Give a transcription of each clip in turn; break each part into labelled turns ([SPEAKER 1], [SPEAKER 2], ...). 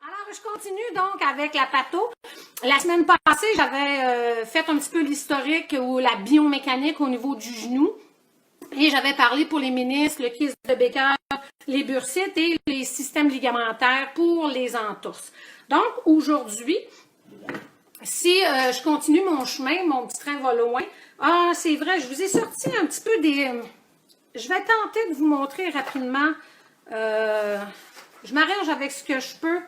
[SPEAKER 1] Alors, je continue donc avec la patho. La semaine passée, j'avais fait un petit peu l'historique ou la biomécanique au niveau du genou. Et j'avais parlé pour les ménisques, le kyste de Becker, les bursites et les systèmes ligamentaires pour les entorses. Donc, aujourd'hui, si je continue mon chemin, mon petit train va loin. Ah, c'est vrai, je vous ai sorti un petit peu des... je vais tenter de vous montrer rapidement. Je m'arrange avec ce que je peux.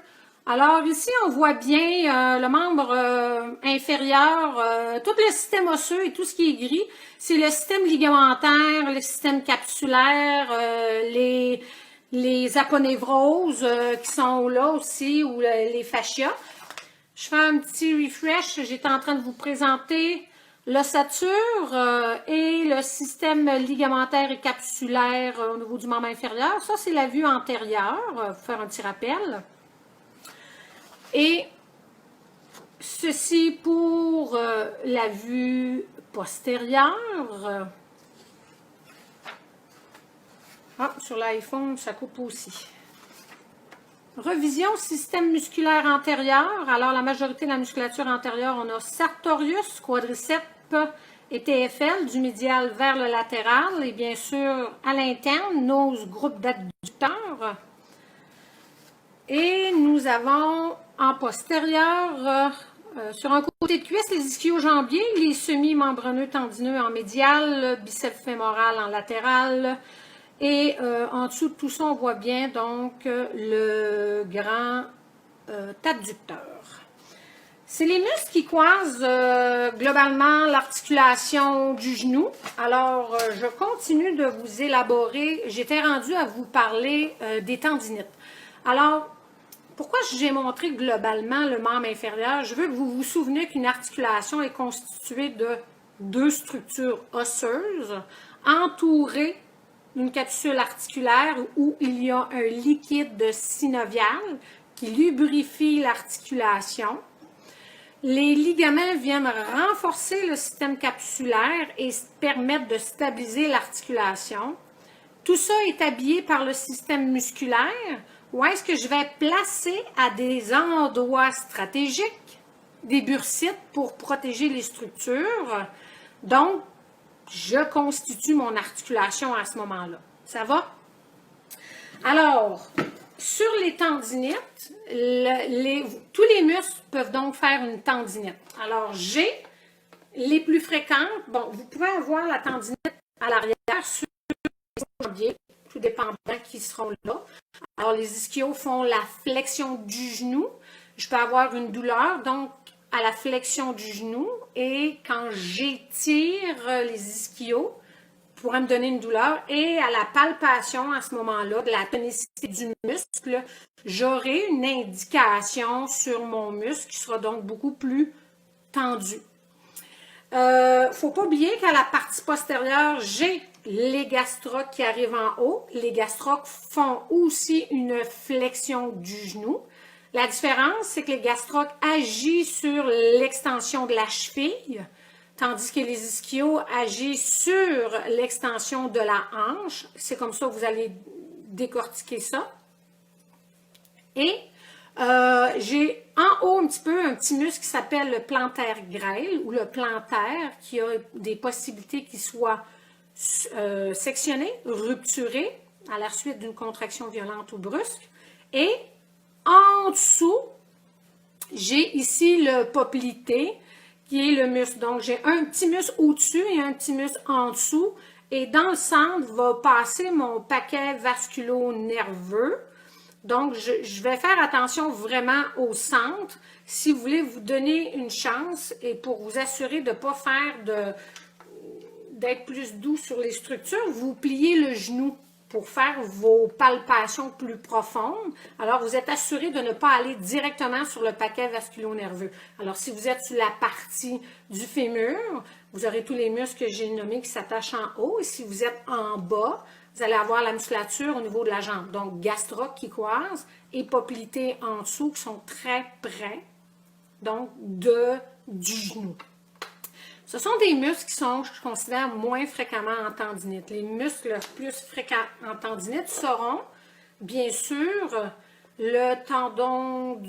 [SPEAKER 1] Alors ici, on voit bien le membre inférieur, tout le système osseux et tout ce qui est gris. C'est le système ligamentaire, le système capsulaire, les aponevroses qui sont là aussi, ou les fascias. Je fais un petit refresh. J'étais en train de vous présenter l'ossature et le système ligamentaire et capsulaire au niveau du membre inférieur. Ça, c'est la vue antérieure. Pour faire un petit rappel. Et ceci pour la vue postérieure. Sur l'iPhone, ça coupe aussi. Revision système musculaire antérieur. Alors, la majorité de la musculature antérieure, on a sartorius, quadriceps et TFL, du médial vers le latéral. Et bien sûr, à l'interne, nos groupes d'adducteurs. Et nous avons en postérieur, sur un côté de cuisse, les ischio-jambiers, les semi-membraneux tendineux en médial, le biceps fémoral en latéral. Et en dessous de tout ça, on voit bien donc le grand adducteur. C'est les muscles qui croisent globalement l'articulation du genou. Alors, je continue de vous élaborer. J'étais rendue à vous parler des tendinites. Alors, pourquoi j'ai montré globalement le membre inférieur? Je veux que vous vous souveniez qu'une articulation est constituée de deux structures osseuses entourées d'une capsule articulaire où il y a un liquide synovial qui lubrifie l'articulation. Les ligaments viennent renforcer le système capsulaire et permettent de stabiliser l'articulation. Tout ça est habillé par le système musculaire. Où est-ce que je vais placer à des endroits stratégiques des bursites pour protéger les structures. Donc, je constitue mon articulation à ce moment-là. Ça va? Alors, sur les tendinites, tous les muscles peuvent donc faire une tendinite. Alors, j'ai les plus fréquentes. Bon, vous pouvez avoir la tendinite à l'arrière sur les jambiers, tout dépendant qui seront là. Alors, les ischios font la flexion du genou. Je peux avoir une douleur, donc, à la flexion du genou. Et quand j'étire les ischios, pourrait me donner une douleur. Et à la palpation, à ce moment-là, de la tonicité du muscle, j'aurai une indication sur mon muscle qui sera donc beaucoup plus tendu. Il ne faut pas oublier qu'à la partie postérieure, j'ai les gastrocs qui arrivent en haut. Les gastrocs font aussi une flexion du genou. La différence, c'est que les gastrocs agissent sur l'extension de la cheville, tandis que les ischios agissent sur l'extension de la hanche. C'est comme ça que vous allez décortiquer ça. Et j'ai en haut un petit muscle qui s'appelle le plantaire grêle ou le plantaire qui a des possibilités qu'il soit sectionné, rupturé à la suite d'une contraction violente ou brusque. Et en dessous, j'ai ici le poplité qui est le muscle. Donc, j'ai un petit muscle au-dessus et un petit muscle en dessous. Et dans le centre va passer mon paquet vasculo-nerveux. Donc, je vais faire attention vraiment au centre. Si vous voulez vous donner une chance et pour vous assurer de ne pas faire d'être plus doux sur les structures, vous pliez le genou pour faire vos palpations plus profondes. Alors, vous êtes assuré de ne pas aller directement sur le paquet vasculo-nerveux. Alors, si vous êtes sur la partie du fémur, vous aurez tous les muscles que j'ai nommés qui s'attachent en haut. Et si vous êtes en bas, vous allez avoir la musculature au niveau de la jambe. Donc, gastroc qui croise et poplité en dessous qui sont très près, donc, du genou. Ce sont des muscles qui sont, je considère, moins fréquemment en tendinite. Les muscles plus fréquents en tendinite seront, bien sûr, le tendon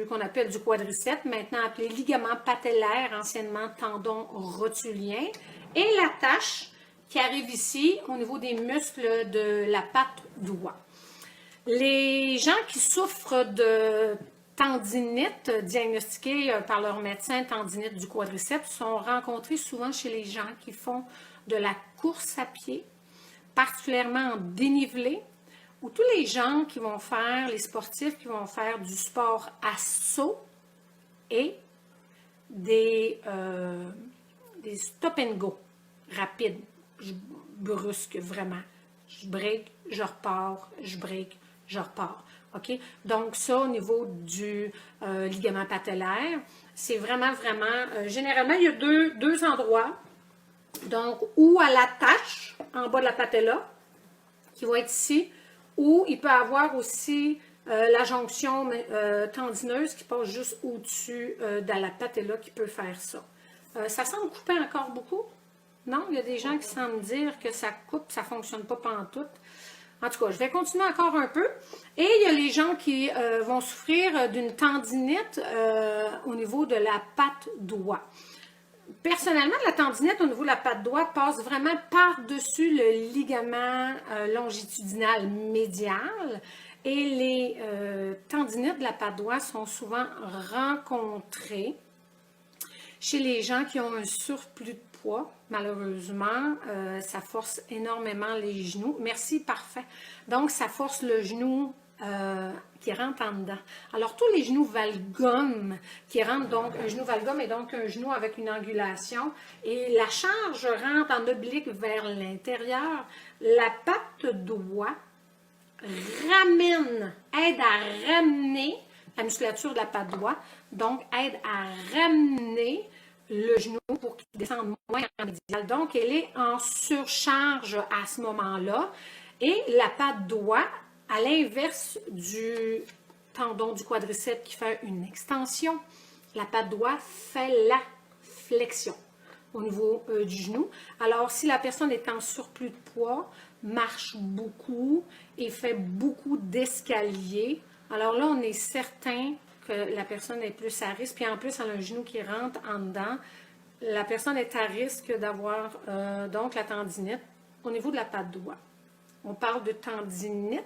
[SPEAKER 1] qu'on appelle du quadriceps, maintenant appelé ligament patellaire, anciennement tendon rotulien, et l'attache qui arrive ici au niveau des muscles de la patte doigt. Les gens qui souffrent de tendinite diagnostiquée par leur médecin, tendinite du quadriceps, sont rencontrés souvent chez les gens qui font de la course à pied, particulièrement en dénivelé, ou tous les gens qui vont faire, les sportifs qui vont faire du sport à saut et des stop and go rapides, brusques vraiment. Je break, je repars, je break, je repars. OK? Donc, ça, au niveau du ligament patellaire, c'est vraiment, généralement, il y a deux endroits. Donc, ou à l'attache, en bas de la patella, qui vont être ici, ou il peut avoir aussi la jonction tendineuse qui passe juste au-dessus de la patella qui peut faire ça. Ça semble couper encore beaucoup? Non? Il y a des gens qui semblent dire que ça coupe, ça ne fonctionne pas pantoute. En tout cas, je vais continuer encore un peu. Et il y a les gens qui vont souffrir d'une tendinite au niveau de la patte doigt. Personnellement, la tendinite au niveau de la patte doigt passe vraiment par-dessus le ligament longitudinal médial et les tendinites de la patte doigt sont souvent rencontrées chez les gens qui ont un surplus de poids. Malheureusement, ça force énormément les genoux. Merci, parfait. Donc, ça force le genou qui rentre en dedans. Alors, tous les genoux valgums qui rentrent, donc un genou valgum est donc un genou avec une angulation et la charge rentre en oblique vers l'intérieur. La patte doigt aide à ramener la musculature de la patte doigt, donc aide à ramener le genou pour qu'il descende moins en médial. Donc, elle est en surcharge à ce moment-là et la patte doigt, à l'inverse du tendon du quadriceps qui fait une extension, la patte doigt fait la flexion au niveau du genou. Alors, si la personne est en surplus de poids, marche beaucoup et fait beaucoup d'escaliers, alors là, on est certain que la personne est plus à risque. Puis en plus, elle a un genou qui rentre en dedans. La personne est à risque d'avoir donc la tendinite au niveau de la patte doigt. On parle de tendinite.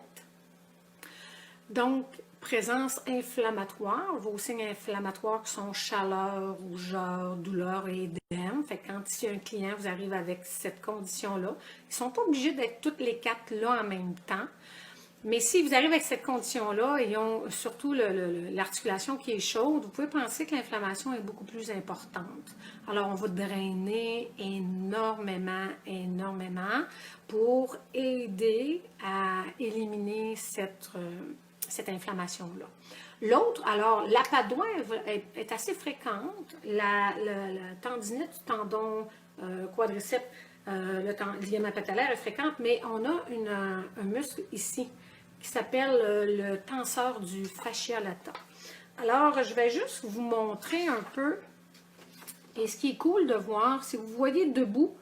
[SPEAKER 1] Donc, présence inflammatoire, vos signes inflammatoires qui sont chaleur, rougeur, douleur et édème. Fait que quand si un client vous arrive avec cette condition-là, ils ne sont pas obligés d'être toutes les quatre là en même temps. Mais si vous arrivez avec cette condition-là, ils ont surtout l'articulation qui est chaude, vous pouvez penser que l'inflammation est beaucoup plus importante. Alors, on va drainer énormément pour aider à éliminer cette inflammation-là. L'autre, alors, la patte doigt est assez fréquente. La tendinite du tendon quadriceps, le ligament patellaire est fréquente, mais on a un muscle ici qui s'appelle le tenseur du fascia lata. Alors, je vais juste vous montrer un peu. Et ce qui est cool de voir, si vous voyez debout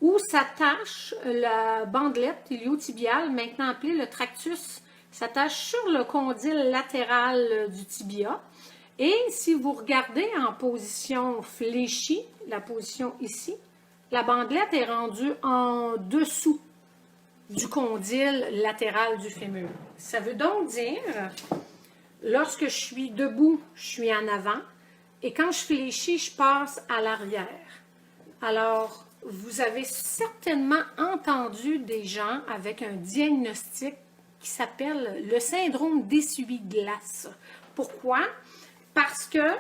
[SPEAKER 1] où s'attache la bandelette iliotibiale, maintenant appelée le tractus, s'attache sur le condyle latéral du tibia. Et si vous regardez en position fléchie, la position ici, la bandelette est rendue en dessous du condyle latéral du fémur. Ça veut donc dire, lorsque je suis debout, je suis en avant, et quand je fléchis, je passe à l'arrière. Alors, vous avez certainement entendu des gens avec un diagnostic qui s'appelle le syndrome d'essuie-glace. Pourquoi? Parce que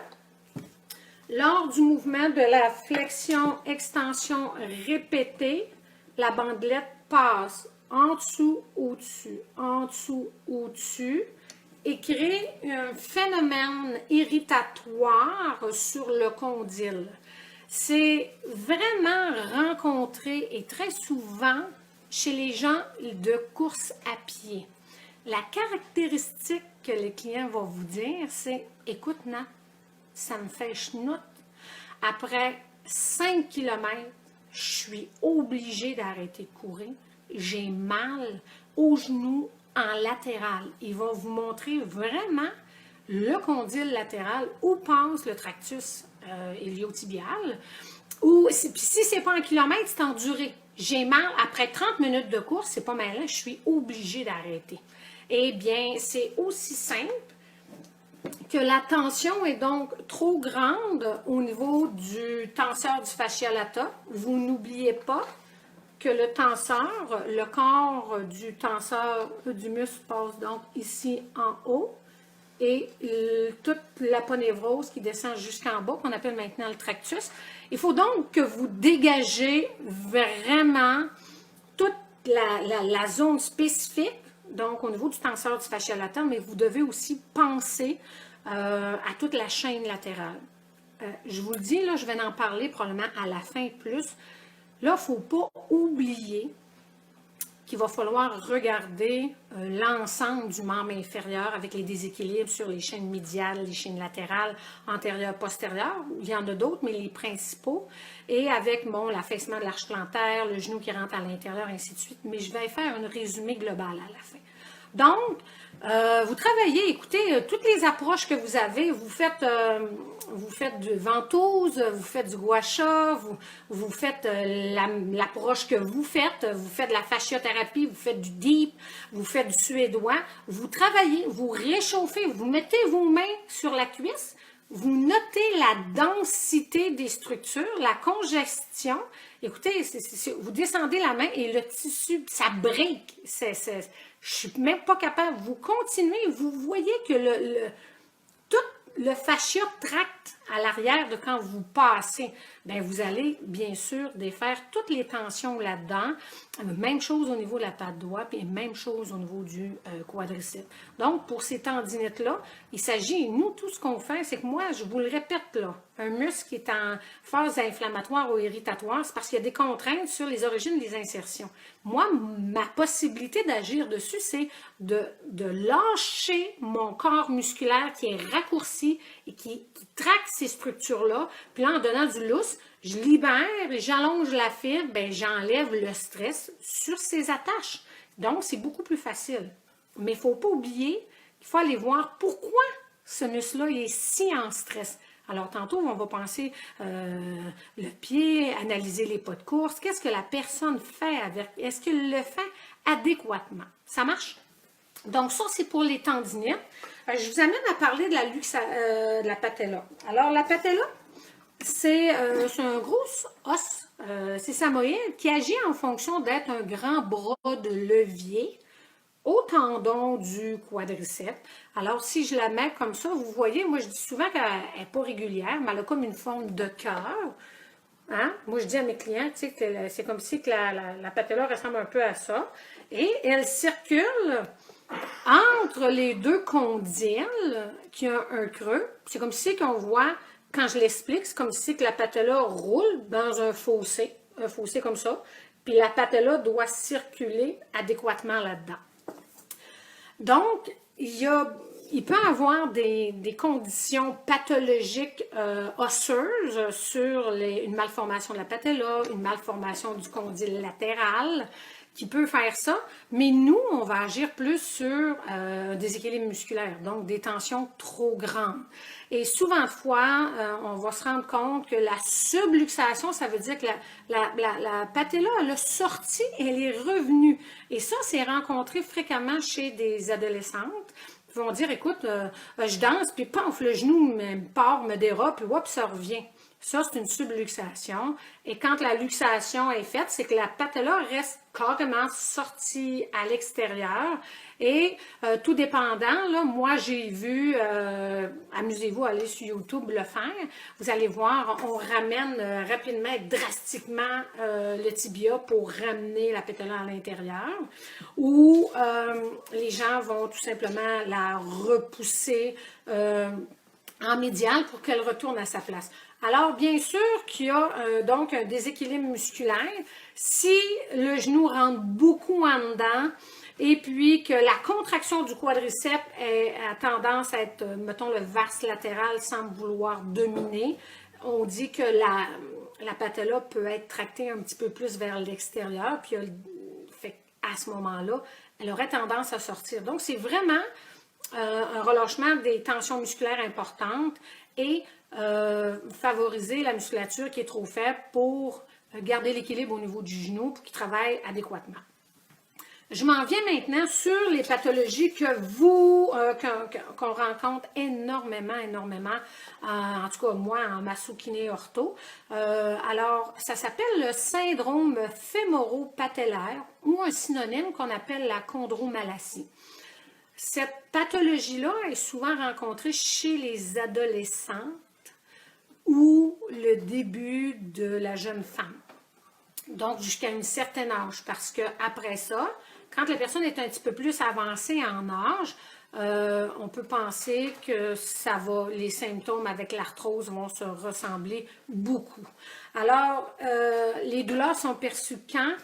[SPEAKER 1] lors du mouvement de la flexion-extension répétée, la bandelette passe en dessous, au-dessus, en dessous, au-dessus, et crée un phénomène irritatoire sur le condyle. C'est vraiment rencontré et très souvent chez les gens de course à pied. La caractéristique que le client va vous dire, c'est « Écoute, Nat, ça me fait chenoute. Après 5 km, je suis obligée d'arrêter de courir. J'ai mal aux genoux, en latéral. Il va vous montrer vraiment le condyle latéral où passe le tractus iliotibial. Ou si c'est pas en kilomètres, c'est en durée. J'ai mal, après 30 minutes de course, c'est pas mal, je suis obligée d'arrêter. Eh bien, c'est aussi simple que la tension est donc trop grande au niveau du tenseur du fascia lata. Vous n'oubliez pas que le tenseur, le corps du tenseur du muscle passe donc ici en haut et toute l'aponévrose qui descend jusqu'en bas, qu'on appelle maintenant le tractus. Il faut donc que vous dégagez vraiment toute la zone spécifique, donc au niveau du tenseur du fascia lata, mais vous devez aussi penser à toute la chaîne latérale. Je vous le dis, là, je vais en parler probablement à la fin plus. Là, il ne faut pas oublier qu'il va falloir regarder l'ensemble du membre inférieur avec les déséquilibres sur les chaînes médiales, les chaînes latérales, antérieures, postérieures. Il y en a d'autres, mais les principaux. Et avec, bon, l'affaissement de l'arche plantaire, le genou qui rentre à l'intérieur, ainsi de suite. Mais je vais faire un résumé global à la fin. Donc, vous travaillez, écoutez, toutes les approches que vous avez, vous faites du ventouse, vous faites du gua sha, vous faites l'approche que vous faites de la fasciothérapie, vous faites du deep, vous faites du suédois, vous travaillez, vous réchauffez, vous mettez vos mains sur la cuisse, vous notez la densité des structures, la congestion. Écoutez, vous descendez la main et le tissu, ça break. Je ne suis même pas capable. Vous continuez, vous voyez que tout le fascia tracte à l'arrière de quand vous passez. Bien, vous allez bien sûr défaire toutes les tensions là-dedans. Même chose au niveau de la patte doigt, puis même chose au niveau du quadriceps. Donc, pour ces tendinites-là, il s'agit, nous, tout ce qu'on fait, c'est que moi, je vous le répète là, un muscle qui est en phase inflammatoire ou irritatoire, c'est parce qu'il y a des contraintes sur les origines des insertions. Moi, ma possibilité d'agir dessus, c'est de lâcher mon corps musculaire qui est raccourci et qui traque ces structures-là. Puis là, en donnant du lousse, je libère et j'allonge la fibre, bien, j'enlève le stress sur ces attaches. Donc, c'est beaucoup plus facile. Mais il ne faut pas oublier qu'il faut aller voir pourquoi ce muscle-là est si en stress. Alors, tantôt, on va penser le pied, analyser les pas de course. Qu'est-ce que la personne fait avec? Est-ce qu'elle le fait adéquatement? Ça marche? Donc, ça, c'est pour les tendinites. Je vous amène à parler de la patella. Alors, la patella, c'est un gros os, c'est samoïde, qui agit en fonction d'être un grand bras de levier au tendon du quadriceps. Alors, si je la mets comme ça, vous voyez, moi, je dis souvent qu'elle n'est pas régulière, mais elle a comme une forme de cœur. Hein? Moi, je dis à mes clients, tu sais, que c'est comme si que la patella ressemble un peu à ça. Et elle circule entre les deux condyles qui ont un creux. C'est comme si qu'on voit, quand je l'explique, c'est comme si que la patella roule dans un fossé comme ça. Puis la patella doit circuler adéquatement là-dedans. Donc, il peut y avoir des conditions pathologiques osseuses sur une malformation de la patella, une malformation du condyle latéral qui peut faire ça, mais nous, on va agir plus sur un déséquilibre musculaire, donc des tensions trop grandes. Et souvent de fois, on va se rendre compte que la subluxation, ça veut dire que la patella, elle a sorti, elle est revenue. Et ça, c'est rencontré fréquemment chez des adolescentes. Ils vont dire, écoute, je danse, puis paf, le genou me dérobe, puis hop, ça revient. Ça, c'est une subluxation. Et quand la luxation est faite, c'est que la patella reste carrément sortie à l'extérieur. Et tout dépendant, là, moi, j'ai vu, amusez-vous, allez sur YouTube le faire. Vous allez voir, on ramène rapidement, drastiquement le tibia pour ramener la patella à l'intérieur. Ou les gens vont tout simplement la repousser en médial pour qu'elle retourne à sa place. Alors, bien sûr qu'il y a donc un déséquilibre musculaire. Si le genou rentre beaucoup en dedans et puis que la contraction du quadriceps a tendance à être, mettons, le vas latéral semble vouloir dominer, on dit que la patella peut être tractée un petit peu plus vers l'extérieur, puis fait à ce moment-là, elle aurait tendance à sortir. Donc, c'est vraiment un relâchement des tensions musculaires importantes et favoriser la musculature qui est trop faible pour garder l'équilibre au niveau du genou pour qu'il travaille adéquatement. Je m'en viens maintenant sur les pathologies que qu'on rencontre énormément, en tout cas moi en masso-kiné ortho. Alors, ça s'appelle le syndrome fémoro-patellaire ou un synonyme qu'on appelle la chondromalacie. Cette pathologie-là est souvent rencontrée chez les adolescentes ou le début de la jeune femme. Donc, jusqu'à un certain âge, parce qu'après ça, quand la personne est un petit peu plus avancée en âge, on peut penser que les symptômes avec l'arthrose vont se ressembler beaucoup. Alors, les douleurs sont perçues quand?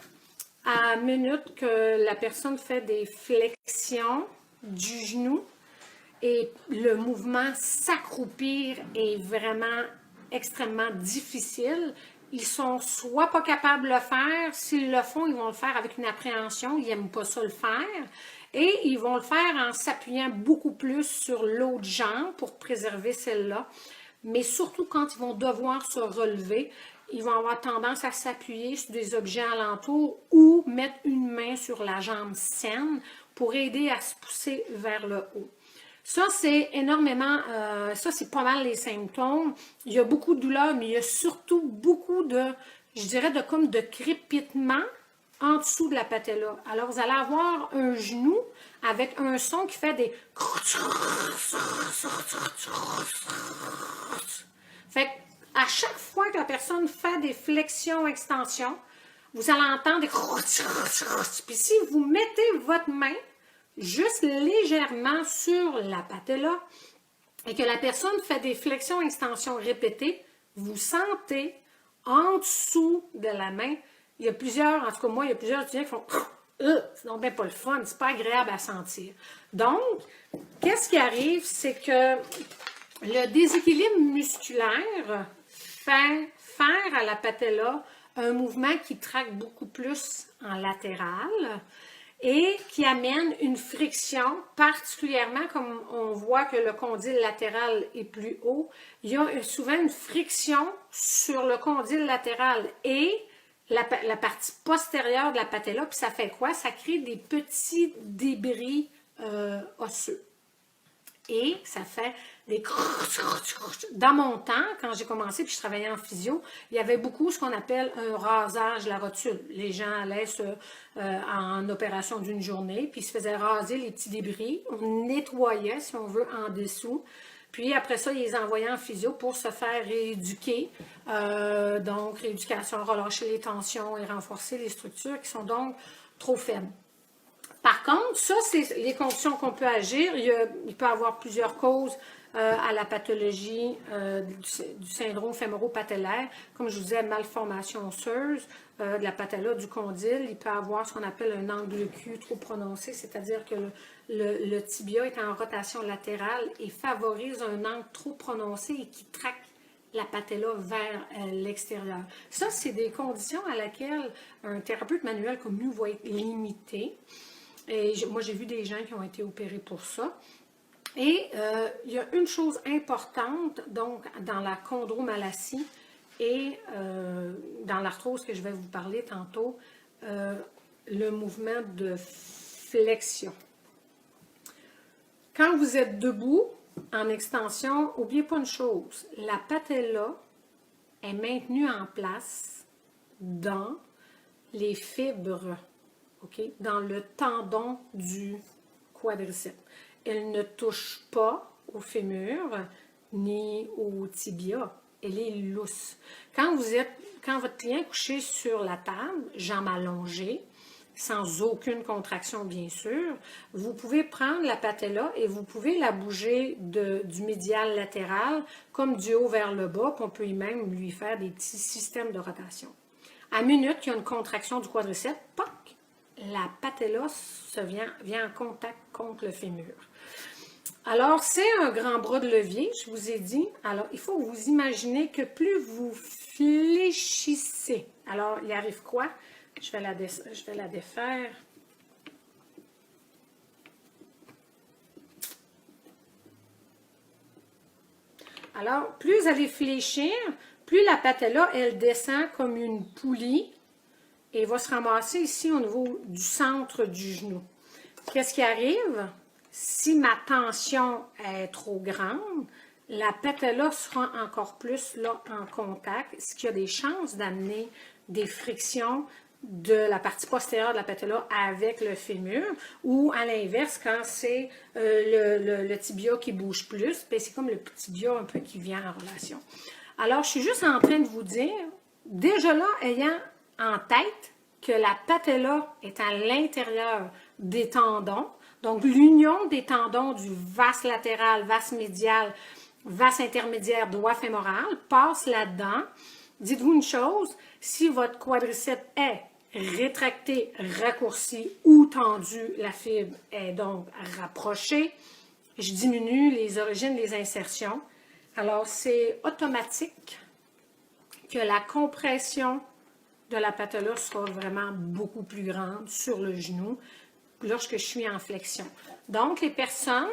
[SPEAKER 1] À la minute que la personne fait des flexions du genou et le mouvement s'accroupir est vraiment extrêmement difficile. Ils sont soit pas capables de le faire, s'ils le font, ils vont le faire avec une appréhension, ils n'aiment pas ça le faire, et ils vont le faire en s'appuyant beaucoup plus sur l'autre jambe pour préserver celle-là, mais surtout quand ils vont devoir se relever, ils vont avoir tendance à s'appuyer sur des objets alentours ou mettre une main sur la jambe saine pour aider à se pousser vers le haut. Ça, c'est énormément, ça, c'est pas mal les symptômes. Il y a beaucoup de douleur, mais il y a surtout beaucoup de, je dirais, comme de crépitement en dessous de la patella. Alors, vous allez avoir un genou avec un son qui fait des... Fait à chaque fois que la personne fait des flexions-extensions, vous allez entendre des... Puis si vous mettez votre main juste légèrement sur la patella et que la personne fait des flexions-extensions répétées, vous sentez en dessous de la main, il y a plusieurs, en tout cas moi, il y a plusieurs étudiants qui font c'est donc bien pas le fun, c'est pas agréable à sentir. Donc, qu'est-ce qui arrive, c'est que le déséquilibre musculaire fait faire à la patella un mouvement qui traque beaucoup plus en latéral et qui amène une friction, particulièrement comme on voit que le condyle latéral est plus haut, il y a souvent une friction sur le condyle latéral et la partie postérieure de la patella, puis ça fait quoi? Ça crée des petits débris osseux. Et ça fait des... Dans mon temps, quand j'ai commencé, puis je travaillais en physio, il y avait beaucoup ce qu'on appelle un rasage de la rotule. Les gens allaient en opération d'une journée, puis ils se faisaient raser les petits débris. On nettoyait, si on veut, en dessous. Puis après ça, ils les envoyaient en physio pour se faire rééduquer. Donc, rééducation, relâcher les tensions et renforcer les structures qui sont donc trop faibles. Par contre, ça, c'est les conditions qu'on peut agir. Il peut y avoir plusieurs causes à la pathologie du syndrome fémoro-patellaire. Comme je vous disais, malformation osseuse de la patella du condyle. Il peut y avoir ce qu'on appelle un angle Q trop prononcé, c'est-à-dire que le tibia est en rotation latérale et favorise un angle trop prononcé et qui traque la patella vers l'extérieur. Ça, c'est des conditions à laquelle un thérapeute manuel comme nous va être limité. Et moi, j'ai vu des gens qui ont été opérés pour ça. Et il y a une chose importante, donc, dans la chondromalacie et dans l'arthrose que je vais vous parler tantôt, le mouvement de flexion. Quand vous êtes debout, en extension, n'oubliez pas une chose, la patella est maintenue en place dans les fibres. Okay? Dans le tendon du quadriceps. Elle ne touche pas au fémur ni au tibia. Elle est lousse. Quand votre client est couché sur la table, jambes allongées, sans aucune contraction bien sûr, vous pouvez prendre la patella et vous pouvez la bouger du médial latéral comme du haut vers le bas, puis on peut même lui faire des petits systèmes de rotation. À minute qu'il y a une contraction du quadriceps, poc, la patella vient en contact contre le fémur. Alors, c'est un grand bras de levier, je vous ai dit. Alors, il faut vous imaginer que plus vous fléchissez, alors, il arrive quoi? Je vais la défaire. Alors, plus vous allez fléchir, plus la patella, elle descend comme une poulie et va se ramasser ici au niveau du centre du genou. Qu'est-ce qui arrive? Si ma tension est trop grande, la patella sera encore plus là en contact, ce qui a des chances d'amener des frictions de la partie postérieure de la patella avec le fémur, ou à l'inverse, quand c'est le tibia qui bouge plus, c'est comme le tibia un peu qui vient en relation. Alors, je suis juste en train de vous dire, déjà là, ayant en tête que la patella est à l'intérieur des tendons, donc l'union des tendons du vas latéral, vas médial, vas intermédiaire, doigt fémoral, passe là-dedans. Dites-vous une chose, si votre quadriceps est rétracté, raccourci ou tendu, la fibre est donc rapprochée, je diminue les origines des insertions. Alors, c'est automatique que la compression de la patella sera vraiment beaucoup plus grande sur le genou lorsque je suis en flexion. Donc, les personnes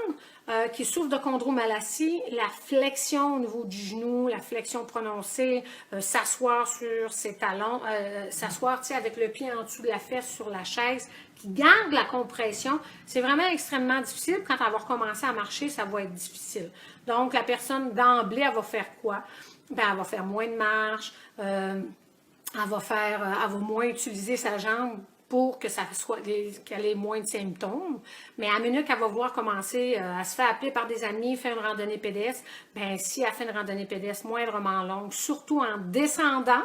[SPEAKER 1] qui souffrent de chondromalacie, la flexion au niveau du genou, la flexion prononcée, s'asseoir sur ses talons, s'asseoir avec le pied en dessous de la fesse sur la chaise, qui garde la compression, c'est vraiment extrêmement difficile. Quand elle va recommencer à marcher, ça va être difficile. Donc, la personne d'emblée, elle va faire quoi? Ben, elle va faire moins de marche, elle va moins utiliser sa jambe pour que ça soit qu'elle ait moins de symptômes. Mais à minute qu'elle va voir commencer à se faire appeler par des amis, faire une randonnée pédestre, bien, si elle fait une randonnée pédestre moindrement longue, surtout en descendant,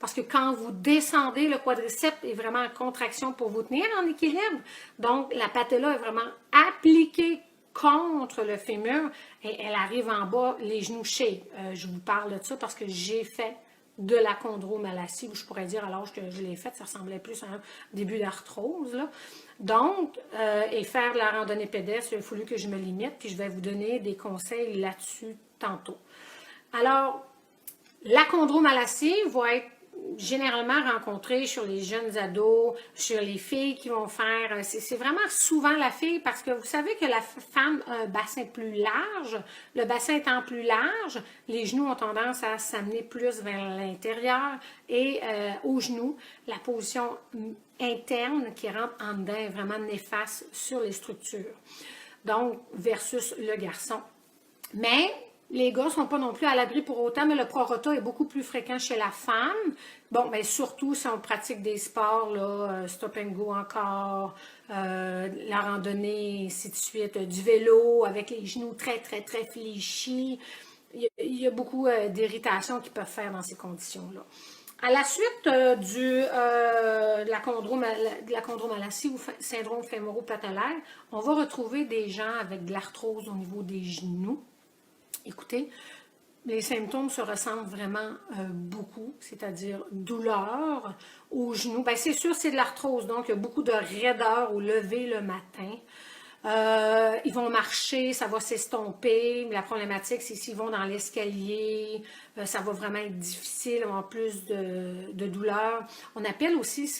[SPEAKER 1] parce que quand vous descendez, le quadriceps est vraiment en contraction pour vous tenir en équilibre. Donc, la patella est vraiment appliquée contre le fémur et elle arrive en bas, les genoux shake. Je vous parle de ça parce que j'ai fait de la chondromalacie, ou je pourrais dire à l'âge que je l'ai faite, ça ressemblait plus à un début d'arthrose. Donc, et faire de la randonnée pédestre, il a fallu que je me limite, puis je vais vous donner des conseils là-dessus tantôt. Alors, la chondromalacie va être généralement rencontrée sur les jeunes ados, sur les filles qui vont faire, c'est vraiment souvent la fille parce que vous savez que la femme a un bassin plus large, le bassin étant plus large, les genoux ont tendance à s'amener plus vers l'intérieur et aux genoux, la position interne qui rentre en dedans est vraiment néfaste sur les structures. Donc, versus le garçon. Mais les gars ne sont pas non plus à l'abri pour autant, mais le prorata est beaucoup plus fréquent chez la femme. Bon, bien surtout si on pratique des sports, là, stop and go encore, la randonnée, ainsi de suite, du vélo avec les genoux très, très, très fléchis. Il y a beaucoup d'irritations qu'ils peuvent faire dans ces conditions-là. À la suite de la chondromalacie ou syndrome fémoro-patellaire, on va retrouver des gens avec de l'arthrose au niveau des genoux. Écoutez, les symptômes se ressemblent vraiment beaucoup, c'est-à-dire douleur aux genoux. Bien, c'est sûr, c'est de l'arthrose, donc il y a beaucoup de raideur au lever le matin. Ils vont marcher, ça va s'estomper. La problématique, c'est s'ils vont dans l'escalier, ça va vraiment être difficile, en plus de douleur. On appelle aussi,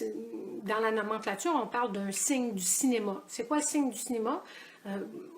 [SPEAKER 1] dans la nomenclature, on parle d'un signe du cinéma. C'est quoi le signe du cinéma?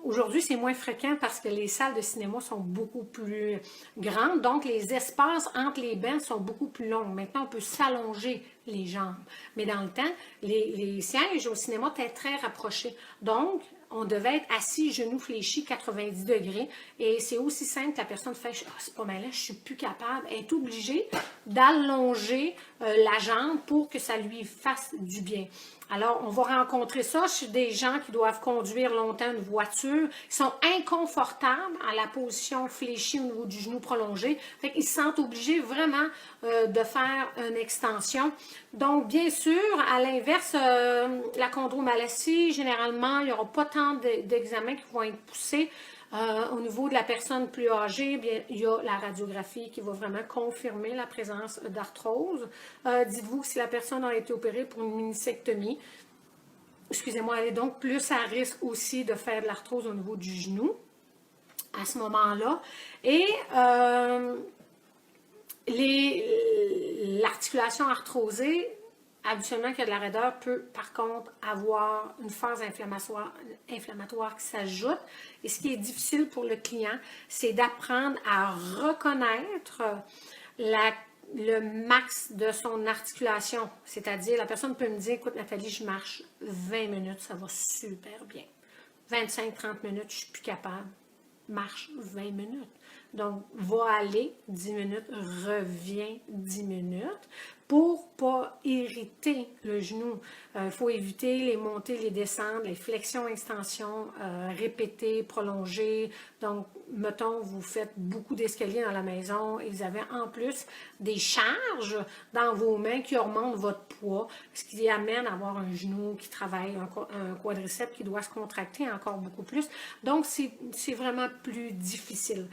[SPEAKER 1] Aujourd'hui, c'est moins fréquent parce que les salles de cinéma sont beaucoup plus grandes, donc les espaces entre les bancs sont beaucoup plus longs. Maintenant, on peut s'allonger les jambes. Mais dans le temps, les sièges au cinéma étaient très rapprochés. Donc, on devait être assis, genoux fléchis, 90 degrés. Et c'est aussi simple que la personne fait « Ah, c'est pas mal, là, je suis plus capable ». Elle est obligée d'allonger la jambe pour que ça lui fasse du bien. Alors, on va rencontrer ça chez des gens qui doivent conduire longtemps une voiture. Ils sont inconfortables à la position fléchie au niveau du genou prolongé. Fait qu'ils se sentent obligés vraiment de faire une extension. Donc, bien sûr, à l'inverse, la chondromalacie, généralement, il n'y aura pas tant d'examens qui vont être poussés. Au niveau de la personne plus âgée, bien, il y a la radiographie qui va vraiment confirmer la présence d'arthrose. Dites-vous que si la personne a été opérée pour une minicectomie, excusez-moi, elle est donc plus à risque aussi de faire de l'arthrose au niveau du genou à ce moment-là. Et l'articulation arthrosée, habituellement qui a de la raideur peut par contre avoir une phase inflammatoire qui s'ajoute. Et ce qui est difficile pour le client, c'est d'apprendre à reconnaître le max de son articulation. C'est-à-dire, la personne peut me dire, écoute Nathalie, je marche 20 minutes, ça va super bien. 25-30 minutes, je suis plus capable. Marche 20 minutes. Donc, va aller 10 minutes, reviens 10 minutes pour ne pas irriter le genou. Il faut éviter les montées, les descentes, les flexions, extensions, répétées, prolongées. Donc, mettons, vous faites beaucoup d'escaliers dans la maison et vous avez en plus des charges dans vos mains qui augmentent votre poids, ce qui amène à avoir un genou qui travaille, un quadriceps qui doit se contracter encore beaucoup plus. Donc, c'est vraiment plus difficile.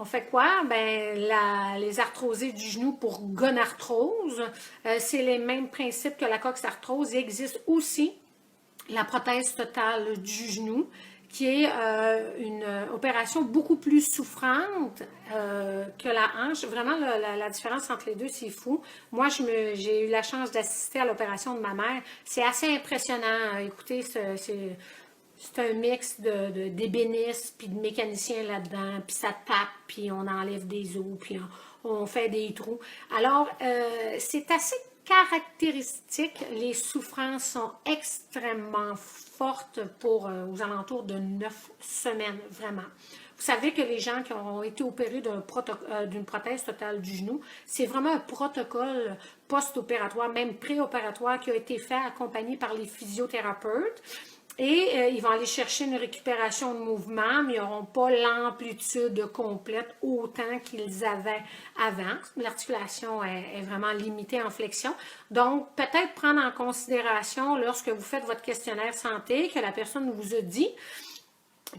[SPEAKER 1] On fait quoi? Ben, les arthrosés du genou pour gonarthrose, c'est les mêmes principes que la coxarthrose. Il existe aussi la prothèse totale du genou, qui est une opération beaucoup plus souffrante que la hanche. Vraiment, la différence entre les deux, c'est fou. Moi, j'ai eu la chance d'assister à l'opération de ma mère. C'est assez impressionnant. Écoutez, c'est un mix d'ébénistes puis de mécaniciens là-dedans, puis ça tape, puis on enlève des os, puis on fait des trous. Alors, c'est assez caractéristique. Les souffrances sont extrêmement fortes pour aux alentours de 9 semaines, vraiment. Vous savez que les gens qui ont été opérés d'une prothèse totale du genou, c'est vraiment un protocole post-opératoire, même préopératoire, qui a été fait accompagné par les physiothérapeutes. Et ils vont aller chercher une récupération de mouvement, mais ils n'auront pas l'amplitude complète autant qu'ils avaient avant. L'articulation est vraiment limitée en flexion. Donc, peut-être prendre en considération lorsque vous faites votre questionnaire santé que la personne vous a dit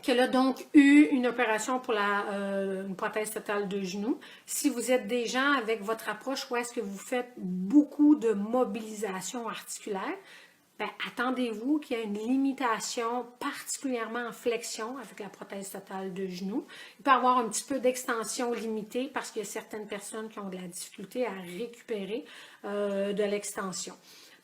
[SPEAKER 1] qu'elle a donc eu une opération pour une prothèse totale de genou. Si vous êtes des gens avec votre approche où est-ce que vous faites beaucoup de mobilisation articulaire, ben, attendez-vous qu'il y ait une limitation particulièrement en flexion avec la prothèse totale de genou. Il peut y avoir un petit peu d'extension limitée parce qu'il y a certaines personnes qui ont de la difficulté à récupérer de l'extension.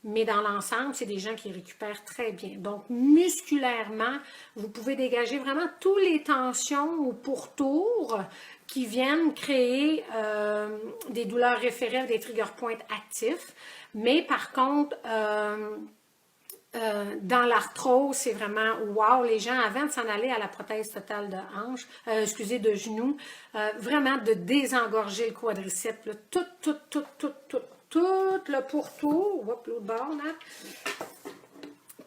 [SPEAKER 1] Mais dans l'ensemble, c'est des gens qui récupèrent très bien. Donc, musculairement, vous pouvez dégager vraiment toutes les tensions au pourtour qui viennent créer des douleurs référées, des trigger points actifs. Mais par contre, dans l'arthrose, c'est vraiment wow, les gens avant de s'en aller à la prothèse totale de hanche, de genou, vraiment de désengorger le quadriceps, là, tout le pourtour, hop, l'autre bord, là,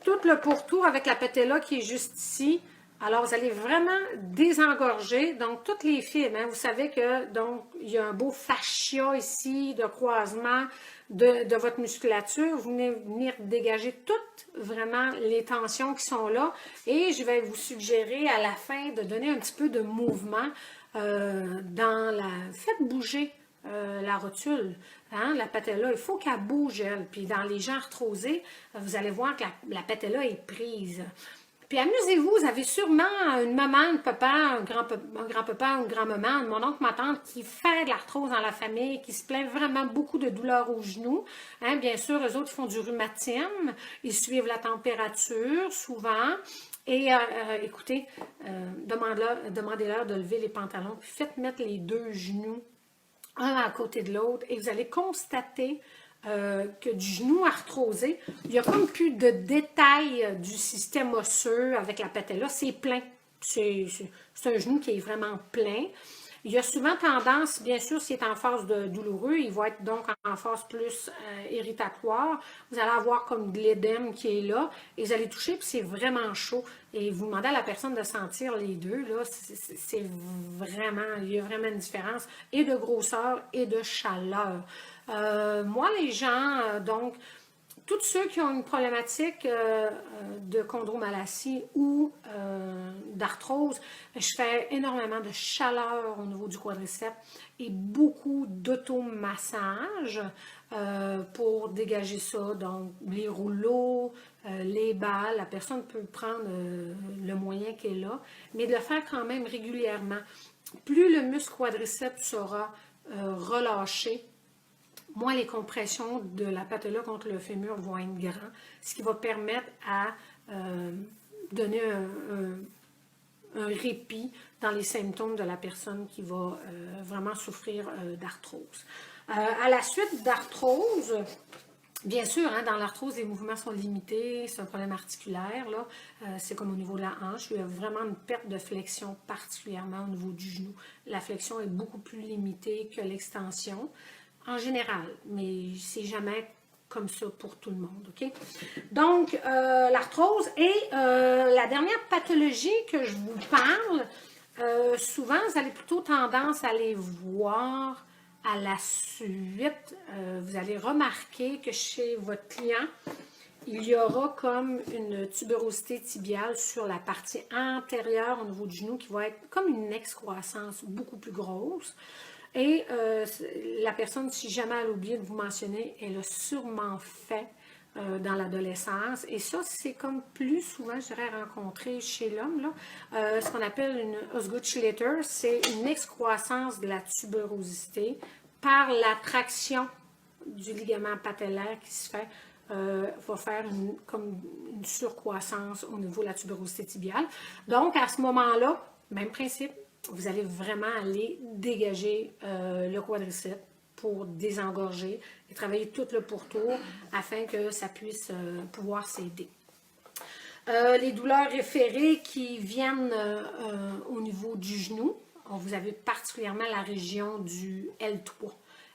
[SPEAKER 1] tout le pourtour avec la patella qui est juste ici. Alors, vous allez vraiment désengorger, donc toutes les fibres, hein, vous savez que donc il y a un beau fascia ici de croisement de votre musculature. Vous venez venir dégager toutes vraiment les tensions qui sont là et je vais vous suggérer à la fin de donner un petit peu de mouvement faites bouger la rotule, hein, la patella, il faut qu'elle bouge, elle. Puis dans les gens arthrosés, vous allez voir que la patella est prise. Puis amusez-vous, vous avez sûrement une maman, un papa, un grand-papa, une grand-maman, mon oncle, ma tante qui fait de l'arthrose dans la famille, qui se plaint vraiment beaucoup de douleurs aux genoux. Hein, bien sûr, eux autres font du rhumatisme, ils suivent la température souvent. Et écoutez, demandez-leur de lever les pantalons, puis faites mettre les deux genoux un à côté de l'autre et vous allez constater que du genou arthrosé, il n'y a comme plus de détails du système osseux avec la patella, c'est plein. C'est un genou qui est vraiment plein. Il y a souvent tendance, bien sûr, s'il est en phase douloureux, il va être donc en phase plus irritatoire. Vous allez avoir comme de l'édème qui est là et vous allez toucher, puis c'est vraiment chaud. Et vous demandez à la personne de sentir les deux, là, c'est vraiment, il y a vraiment une différence et de grosseur et de chaleur. Moi, les gens, donc, tous ceux qui ont une problématique de chondromalacie ou d'arthrose, je fais énormément de chaleur au niveau du quadriceps et beaucoup d'automassage pour dégager ça. Donc, les rouleaux, les balles, la personne peut prendre le moyen qu'elle a, mais de le faire quand même régulièrement. Plus le muscle quadriceps sera relâché, moins les compressions de la patella contre le fémur vont être grands, ce qui va permettre à donner un répit dans les symptômes de la personne qui va vraiment souffrir d'arthrose. À la suite d'arthrose, bien sûr, hein, dans l'arthrose, les mouvements sont limités, c'est un problème articulaire, là. C'est comme au niveau de la hanche, il y a vraiment une perte de flexion, particulièrement au niveau du genou. La flexion est beaucoup plus limitée que l'extension, en général, mais c'est jamais comme ça pour tout le monde, OK? Donc, l'arthrose et la dernière pathologie que je vous parle, souvent, vous avez plutôt tendance à les voir à la suite. Vous allez remarquer que chez votre client, il y aura comme une tuberosité tibiale sur la partie antérieure au niveau du genou qui va être comme une excroissance beaucoup plus grosse. Et la personne, si jamais elle a oublié de vous mentionner, elle a sûrement fait dans l'adolescence. Et ça, c'est comme plus souvent, je dirais, rencontré chez l'homme. Ce qu'on appelle une Osgood-Schlitter, c'est une excroissance de la tuberosité par l'attraction du ligament patellaire qui se fait. Va faire comme une surcroissance au niveau de la tuberosité tibiale. Donc, à ce moment-là, même principe, vous allez vraiment aller dégager le quadriceps pour désengorger et travailler tout le pourtour afin que ça puisse pouvoir s'aider. Les douleurs référées qui viennent au niveau du genou, vous avez particulièrement la région du L3.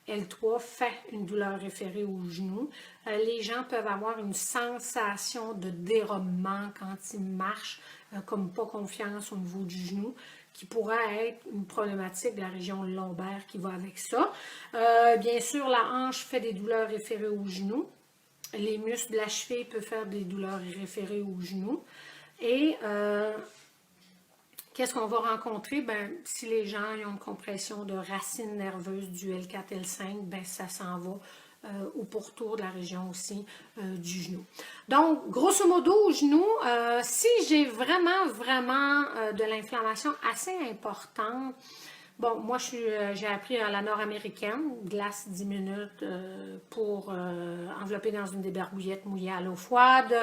[SPEAKER 1] L3 fait une douleur référée au genou. Les gens peuvent avoir une sensation de dérobement quand ils marchent, comme pas confiance au niveau du genou, qui pourrait être une problématique de la région lombaire qui va avec ça. Bien sûr, la hanche fait des douleurs référées au genou. Les muscles de la cheville peuvent faire des douleurs référées au genou. Et qu'est-ce qu'on va rencontrer? Ben, si les gens ont une compression de racines nerveuses du L4, L5, ben, ça s'en va au pourtour de la région aussi du genou. Donc, grosso modo, au genou, si j'ai vraiment de l'inflammation assez importante, bon, moi, j'ai appris à la nord-américaine, glace 10 minutes pour envelopper dans une débarbouillette mouillée à l'eau froide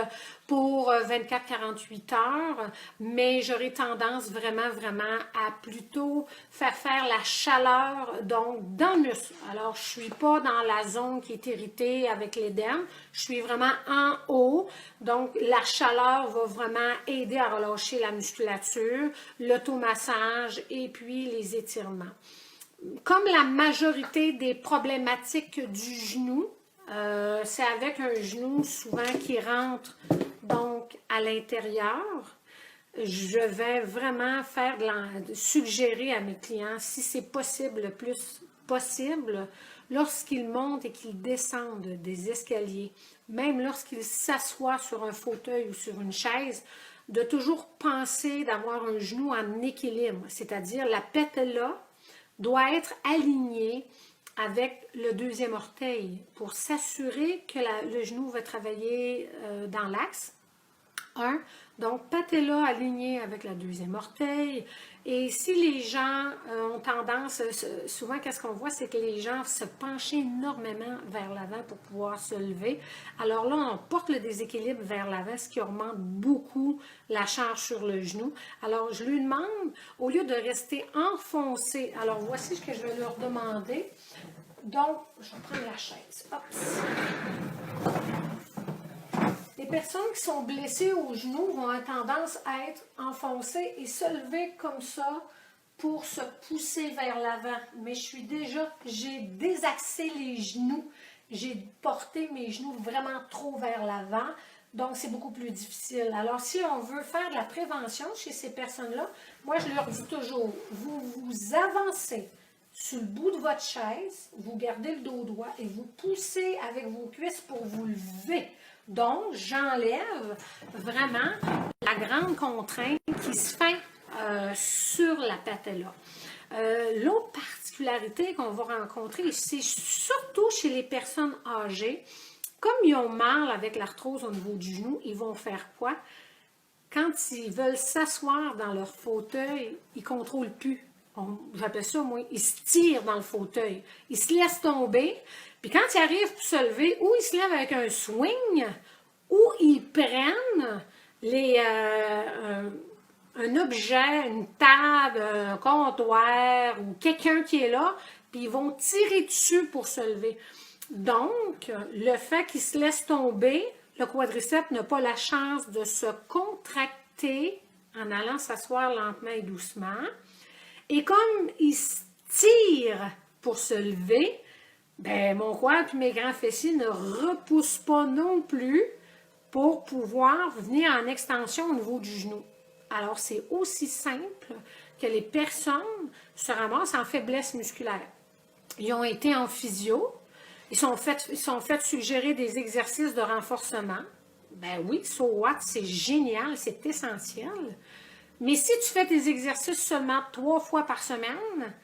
[SPEAKER 1] pour 24-48 heures, mais j'aurais tendance vraiment à plutôt faire la chaleur, donc dans le muscle. Alors, je ne suis pas dans la zone qui est irritée avec l'édème, je suis vraiment en haut, donc la chaleur va vraiment aider à relâcher la musculature, l'automassage et puis les étirements. Comme la majorité des problématiques du genou, c'est avec un genou souvent qui rentre donc à l'intérieur. Je vais vraiment suggérer à mes clients, si c'est possible, le plus possible, lorsqu'ils montent et qu'ils descendent des escaliers, même lorsqu'ils s'assoient sur un fauteuil ou sur une chaise, de toujours penser d'avoir un genou en équilibre, c'est-à-dire la patella doit être alignée avec le deuxième orteil pour s'assurer que le genou va travailler dans l'axe. Donc patella alignée avec la deuxième orteil. Et si les gens ont tendance, souvent qu'est-ce qu'on voit, c'est que les gens se penchent énormément vers l'avant pour pouvoir se lever. Alors là, on porte le déséquilibre vers l'avant, ce qui augmente beaucoup la charge sur le genou. Alors je lui demande, au lieu de rester enfoncé, alors voici ce que je vais leur demander. Donc, je vais prendre la chaise. Hop. Les personnes qui sont blessées au genou vont avoir tendance à être enfoncées et se lever comme ça pour se pousser vers l'avant. Mais j'ai désaxé les genoux. J'ai porté mes genoux vraiment trop vers l'avant. Donc, c'est beaucoup plus difficile. Alors, si on veut faire de la prévention chez ces personnes-là, moi, je leur dis toujours, vous avancez sur le bout de votre chaise, vous gardez le dos droit et vous poussez avec vos cuisses pour vous lever. Donc, j'enlève vraiment la grande contrainte qui se fait sur la patella. L'autre particularité qu'on va rencontrer, c'est surtout chez les personnes âgées, comme ils ont mal avec l'arthrose au niveau du genou, ils vont faire quoi? Quand ils veulent s'asseoir dans leur fauteuil, ils ne contrôlent plus. J'appelle ça, moi, ils se tirent dans le fauteuil. Ils se laissent tomber. Puis quand ils arrivent pour se lever, ou ils se lèvent avec un swing, ou ils prennent un objet, une table, un comptoir, ou quelqu'un qui est là, puis ils vont tirer dessus pour se lever. Donc, le fait qu'ils se laissent tomber, le quadriceps n'a pas la chance de se contracter en allant s'asseoir lentement et doucement. Et comme il se tire pour se lever, ben mon quad et mes grands fessiers ne repoussent pas non plus pour pouvoir venir en extension au niveau du genou. Alors, c'est aussi simple que les personnes se ramassent en faiblesse musculaire. Ils ont été en physio, ils sont fait suggérer des exercices de renforcement. Ben oui, so what, c'est génial, c'est essentiel. Mais si tu fais tes exercices seulement 3 fois par semaine,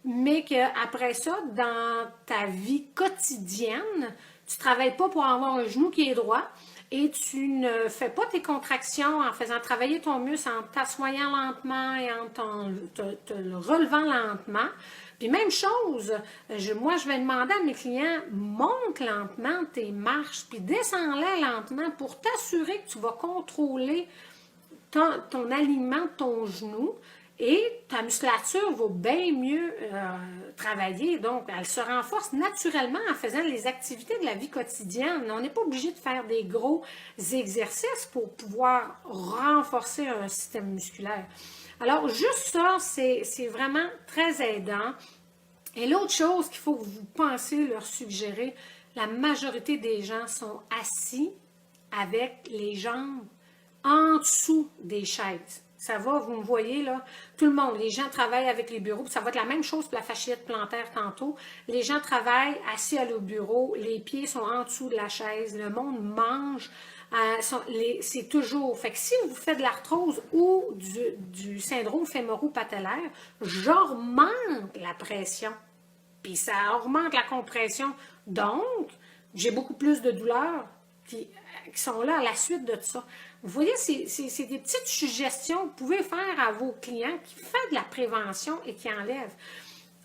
[SPEAKER 1] mais qu'après ça, dans ta vie quotidienne, tu ne travailles pas pour avoir un genou qui est droit et tu ne fais pas tes contractions en faisant travailler ton muscle, en t'assoyant lentement et en te le relevant lentement. Puis même chose, moi je vais demander à mes clients, monte lentement tes marches, puis descends-les lentement pour t'assurer que tu vas contrôler ton alignement de ton genou et ta musculature va bien mieux travailler. Donc, elle se renforce naturellement en faisant les activités de la vie quotidienne. On n'est pas obligé de faire des gros exercices pour pouvoir renforcer un système musculaire. Alors, juste ça, c'est vraiment très aidant. Et l'autre chose qu'il faut que vous pensiez leur suggérer, la majorité des gens sont assis avec les jambes en dessous des chaises. Ça va, vous me voyez là, tout le monde, les gens travaillent avec les bureaux, ça va être la même chose pour la fasciite plantaire tantôt. Les gens travaillent assis à leur bureau, les pieds sont en dessous de la chaise, le monde mange, c'est toujours. Fait que si vous faites de l'arthrose ou du syndrome fémoro-patellaire, j'augmente la pression, puis ça augmente la compression. Donc, j'ai beaucoup plus de douleurs qui sont là à la suite de ça. Vous voyez, c'est des petites suggestions que vous pouvez faire à vos clients qui font de la prévention et qui enlèvent.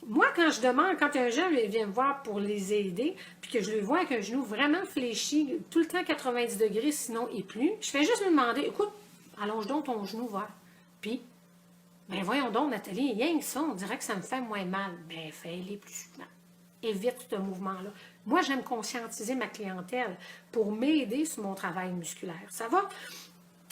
[SPEAKER 1] Moi, quand je demande, quand un jeune vient me voir pour les aider, puis que je le vois avec un genou vraiment fléchi, tout le temps 90 degrés, sinon et plus, je fais juste lui demander, écoute, allonge donc ton genou vers. Puis, ben voyons donc, Nathalie, rien que ça, on dirait que ça me fait moins mal. Ben, fais-les plus souvent. Évite ce mouvement-là. Moi, j'aime conscientiser ma clientèle pour m'aider sur mon travail musculaire. Ça va?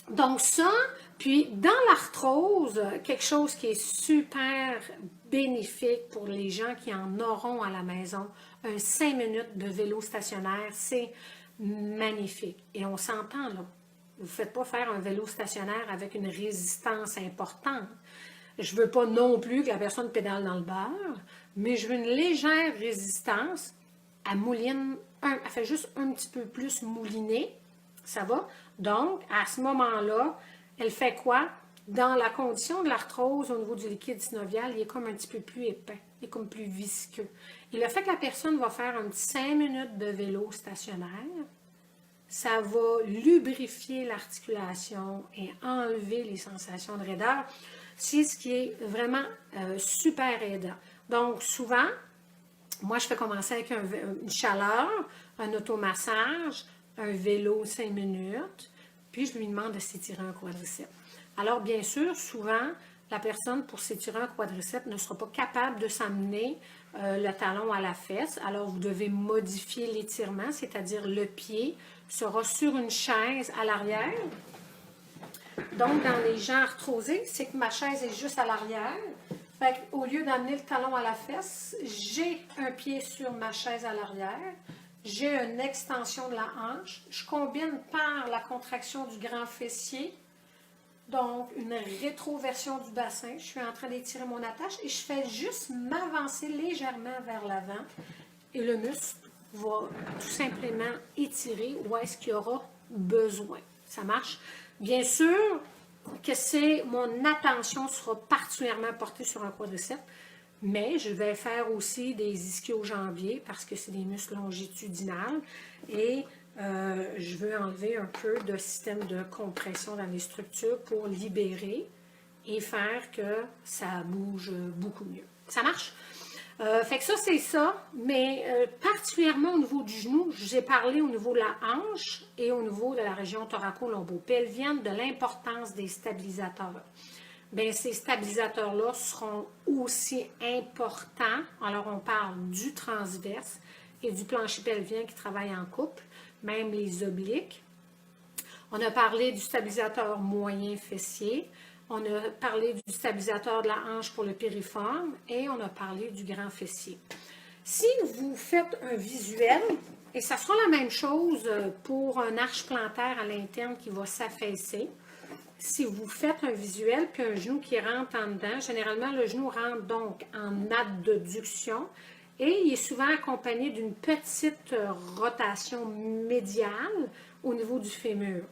[SPEAKER 1] Donc ça, puis dans l'arthrose, quelque chose qui est super bénéfique pour les gens qui en auront à la maison, un 5 minutes de vélo stationnaire, c'est magnifique. Et on s'entend là. Vous ne faites pas faire un vélo stationnaire avec une résistance importante. Je ne veux pas non plus que la personne pédale dans le beurre, mais je veux une légère résistance. Elle mouline, elle fait juste un petit peu plus mouliner. Ça va? Donc, à ce moment-là, elle fait quoi? Dans la condition de l'arthrose au niveau du liquide synovial, il est comme un petit peu plus épais, il est comme plus visqueux. Et le fait que la personne va faire un petit 5 minutes de vélo stationnaire, ça va lubrifier l'articulation et enlever les sensations de raideur. C'est ce qui est vraiment super aidant. Donc, souvent, moi, je fais commencer avec une chaleur, un automassage, un vélo 5 minutes, puis je lui demande de s'étirer un quadriceps. Alors, bien sûr, souvent, la personne, pour s'étirer un quadriceps, ne sera pas capable de s'amener le talon à la fesse. Alors, vous devez modifier l'étirement, c'est-à-dire le pied sera sur une chaise à l'arrière. Donc, dans les gens arthrosés, c'est que ma chaise est juste à l'arrière. Fait qu'au lieu d'amener le talon à la fesse, j'ai un pied sur ma chaise à l'arrière. J'ai une extension de la hanche. Je combine par la contraction du grand fessier, donc une rétroversion du bassin. Je suis en train d'étirer mon attache et je fais juste m'avancer légèrement vers l'avant et le muscle va tout simplement étirer où est-ce qu'il y aura besoin. Ça marche? Bien sûr que mon attention sera particulièrement portée sur un quadriceps, mais je vais faire aussi des ischio-jambiers parce que c'est des muscles longitudinales et je veux enlever un peu de système de compression dans les structures pour libérer et faire que ça bouge beaucoup mieux. Ça marche? Fait que ça, c'est ça, mais particulièrement au niveau du genou, j'ai parlé au niveau de la hanche et au niveau de la région thoraco-lombo-pelvienne de l'importance des stabilisateurs. Bien, ces stabilisateurs-là seront aussi importants. Alors, on parle du transverse et du plancher pelvien qui travaillent en couple, même les obliques. On a parlé du stabilisateur moyen fessier. On a parlé du stabilisateur de la hanche pour le piriforme et on a parlé du grand fessier. Si vous faites un visuel, et ça sera la même chose pour un arche plantaire à l'interne qui va s'affaisser, si vous faites un visuel puis un genou qui rentre en dedans, généralement le genou rentre donc en abduction et il est souvent accompagné d'une petite rotation médiale au niveau du fémur.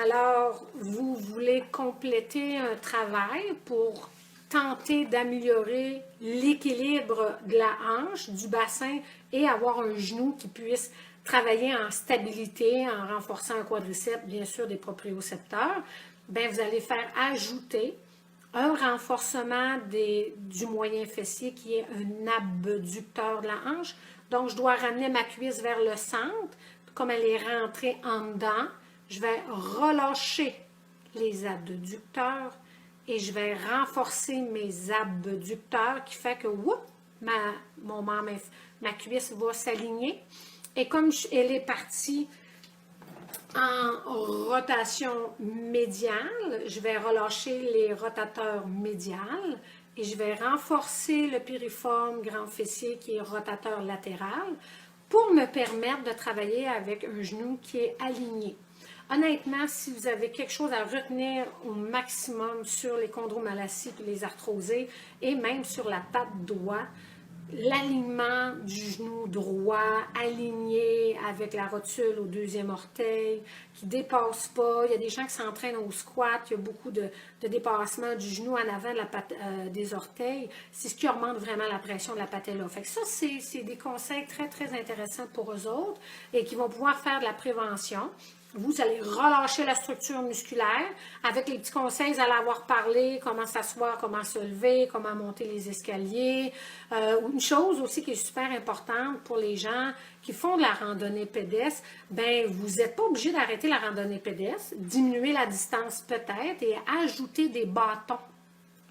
[SPEAKER 1] Alors, vous voulez compléter un travail pour tenter d'améliorer l'équilibre de la hanche, du bassin et avoir un genou qui puisse travailler en stabilité, en renforçant un quadriceps, bien sûr des propriocepteurs. Bien, vous allez faire ajouter un renforcement du moyen fessier qui est un abducteur de la hanche. Donc, je dois ramener ma cuisse vers le centre. Comme elle est rentrée en dedans, je vais relâcher les abducteurs et je vais renforcer mes abducteurs qui fait que ma cuisse va s'aligner. Et comme elle est partie en rotation médiale, je vais relâcher les rotateurs médials et je vais renforcer le piriforme grand fessier qui est rotateur latéral pour me permettre de travailler avec un genou qui est aligné. Honnêtement, si vous avez quelque chose à retenir au maximum sur les chondromalacies et les arthrosées et même sur la patte droite, l'alignement du genou droit aligné avec la rotule au deuxième orteil qui ne dépasse pas. Il y a des gens qui s'entraînent au squat, il y a beaucoup de dépassement du genou en avant de la des orteils. C'est ce qui augmente vraiment la pression de la patella. Fait que ça, c'est des conseils très, très intéressants pour eux autres et qui vont pouvoir faire de la prévention. Vous allez relâcher la structure musculaire avec les petits conseils, vous allez avoir parlé, comment s'asseoir, comment se lever, comment monter les escaliers. Une chose aussi qui est super importante pour les gens qui font de la randonnée pédestre, ben vous n'êtes pas obligé d'arrêter la randonnée pédestre, diminuer la distance peut-être et ajouter des bâtons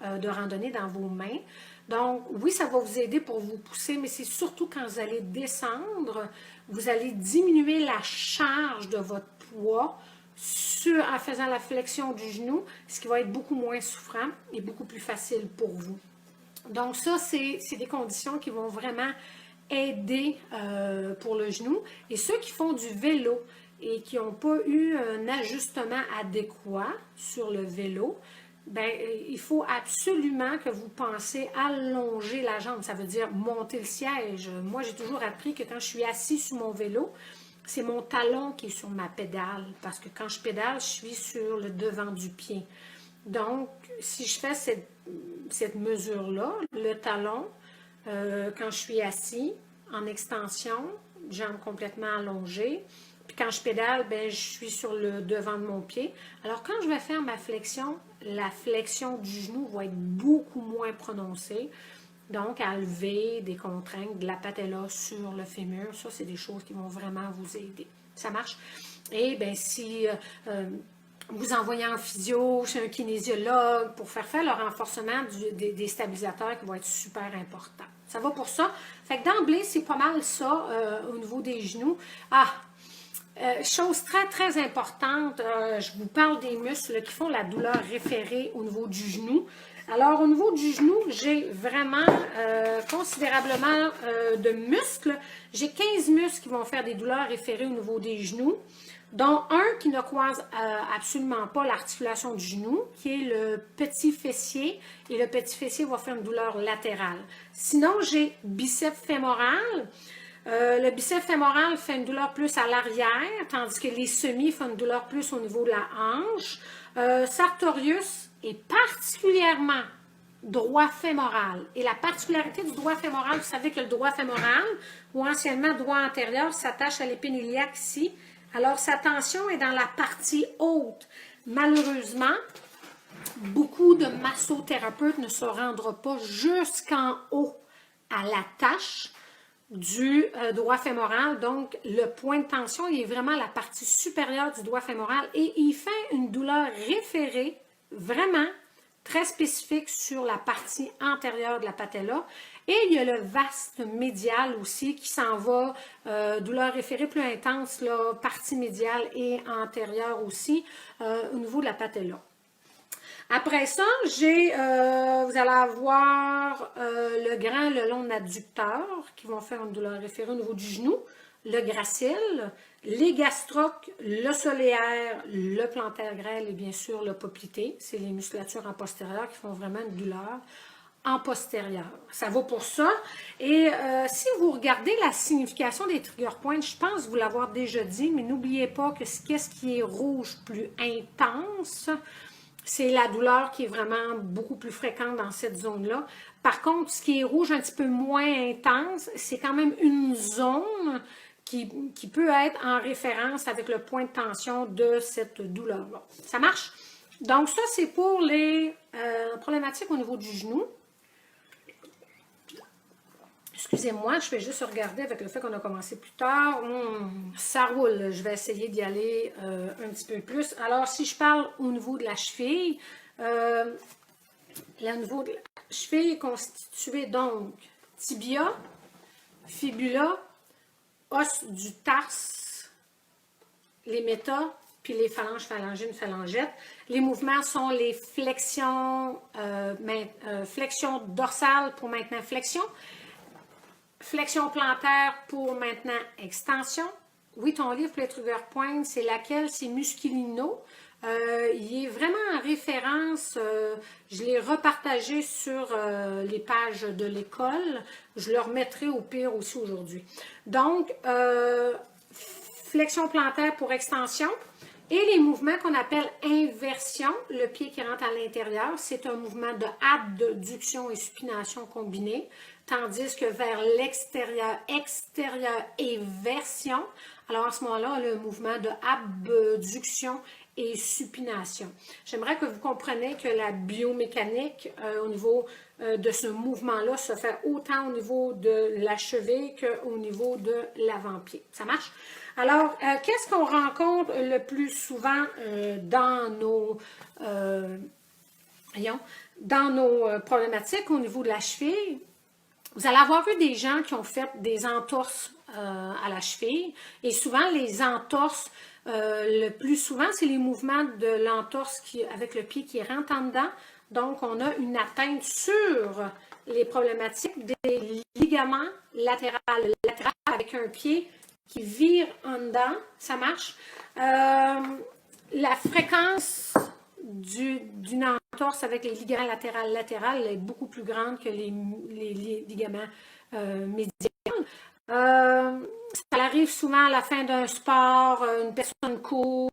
[SPEAKER 1] de randonnée dans vos mains. Donc, oui, ça va vous aider pour vous pousser, mais c'est surtout quand vous allez descendre, vous allez diminuer la charge de votre poids en faisant la flexion du genou, ce qui va être beaucoup moins souffrant et beaucoup plus facile pour vous. Donc, ça, c'est des conditions qui vont vraiment aider pour le genou. Et ceux qui font du vélo et qui n'ont pas eu un ajustement adéquat sur le vélo, bien, il faut absolument que vous pensez allonger la jambe. Ça veut dire monter le siège. Moi, j'ai toujours appris que quand je suis assis sur mon vélo, c'est mon talon qui est sur ma pédale. Parce que quand je pédale, je suis sur le devant du pied. Donc, si je fais cette mesure-là, le talon, quand je suis assis, en extension, jambes complètement allongées, puis quand je pédale, bien, je suis sur le devant de mon pied. Alors, quand je vais faire ma flexion, la flexion du genou va être beaucoup moins prononcée. Donc, à lever des contraintes de la patella sur le fémur, ça, c'est des choses qui vont vraiment vous aider. Ça marche? Et bien, si vous envoyez en physio chez un kinésiologue pour faire le renforcement des stabilisateurs qui vont être super importants. Ça va pour ça? Fait que d'emblée, c'est pas mal ça au niveau des genoux. Chose très, très importante, je vous parle des muscles qui font la douleur référée au niveau du genou. Alors, au niveau du genou, j'ai vraiment considérablement de muscles. J'ai 15 muscles qui vont faire des douleurs référées au niveau des genoux, dont un qui ne croise absolument pas l'articulation du genou, qui est le petit fessier, et le petit fessier va faire une douleur latérale. Sinon, j'ai biceps fémoral. Le biceps fémoral fait une douleur plus à l'arrière, tandis que les semis font une douleur plus au niveau de la hanche. Sartorius est particulièrement droit fémoral. Et la particularité du droit fémoral, vous savez que le droit fémoral, ou anciennement droit antérieur, s'attache à l'épine iliaque ici. Alors, sa tension est dans la partie haute. Malheureusement, beaucoup de massothérapeutes ne se rendront pas jusqu'en haut à l'attache du doigt fémoral. Donc, le point de tension, il est vraiment à la partie supérieure du doigt fémoral et il fait une douleur référée, vraiment très spécifique sur la partie antérieure de la patella. Et il y a le vaste médial aussi qui s'en va, douleur référée plus intense, là, partie médiale et antérieure aussi, au niveau de la patella. Après ça, vous allez avoir le grand, le long adducteur qui vont faire une douleur référée au niveau du genou, le gracile, les gastrocs, le soléaire, le plantaire grêle et bien sûr le poplité. C'est les musculatures en postérieur qui font vraiment une douleur en postérieur. Ça vaut pour ça. Et si vous regardez la signification des trigger points, je pense vous l'avoir déjà dit, mais n'oubliez pas que qu'est-ce qui est rouge plus intense, c'est la douleur qui est vraiment beaucoup plus fréquente dans cette zone-là. Par contre, ce qui est rouge un petit peu moins intense, c'est quand même une zone qui peut être en référence avec le point de tension de cette douleur-là. Ça marche? Donc ça, c'est pour les problématiques au niveau du genou. Excusez-moi, je vais juste regarder avec le fait qu'on a commencé plus tard. Ça roule, je vais essayer d'y aller un petit peu plus. Alors, si je parle au niveau de la cheville, le niveau de la cheville est constitué donc tibia, fibula, os du tarse, les métas, puis les phalanges, phalangines, phalangettes. Les mouvements sont les flexions, flexion dorsale pour maintenant flexion, flexion plantaire pour maintenant extension. Oui, ton livre pour les trigger points, c'est laquelle? C'est Musculino. Il est vraiment en référence, je l'ai repartagé sur les pages de l'école. Je le remettrai au pire aussi aujourd'hui. Donc, flexion plantaire pour extension. Et les mouvements qu'on appelle inversion, le pied qui rentre à l'intérieur, c'est un mouvement de abduction et supination combinée, tandis que vers l'extérieur, extérieur et version, alors à ce moment-là, le mouvement de abduction et supination. J'aimerais que vous compreniez que la biomécanique au niveau de ce mouvement-là se fait autant au niveau de la cheville qu'au niveau de l'avant-pied. Ça marche? Alors, qu'est-ce qu'on rencontre le plus souvent dans nos problématiques au niveau de la cheville? Vous allez avoir vu des gens qui ont fait des entorses à la cheville et souvent les entorses, le plus souvent, c'est les mouvements de l'entorse avec le pied qui rentre en dedans. Donc, on a une atteinte sur les problématiques des ligaments latéraux avec un pied qui vire en dedans. Ça marche. La fréquence d'une entorse avec les ligaments latérales est beaucoup plus grande que les ligaments médians. Ça arrive souvent à la fin d'un sport, une personne court,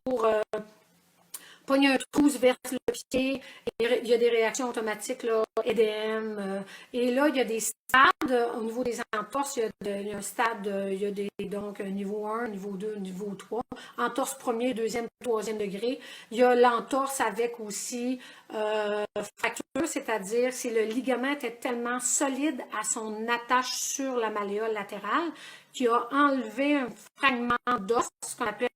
[SPEAKER 1] pogne un trou, se verse le pied, et il y a des réactions automatiques, là, édème. Et là, il y a des stades au niveau des entorses. Il y a un stade, il y a donc un niveau 1, niveau 2, niveau 3. Entorse premier, deuxième, troisième degré. Il y a l'entorse avec aussi fracture, c'est-à-dire si le ligament était tellement solide à son attache sur la malléole latérale qui a enlevé un fragment d'os, ce qu'on appelle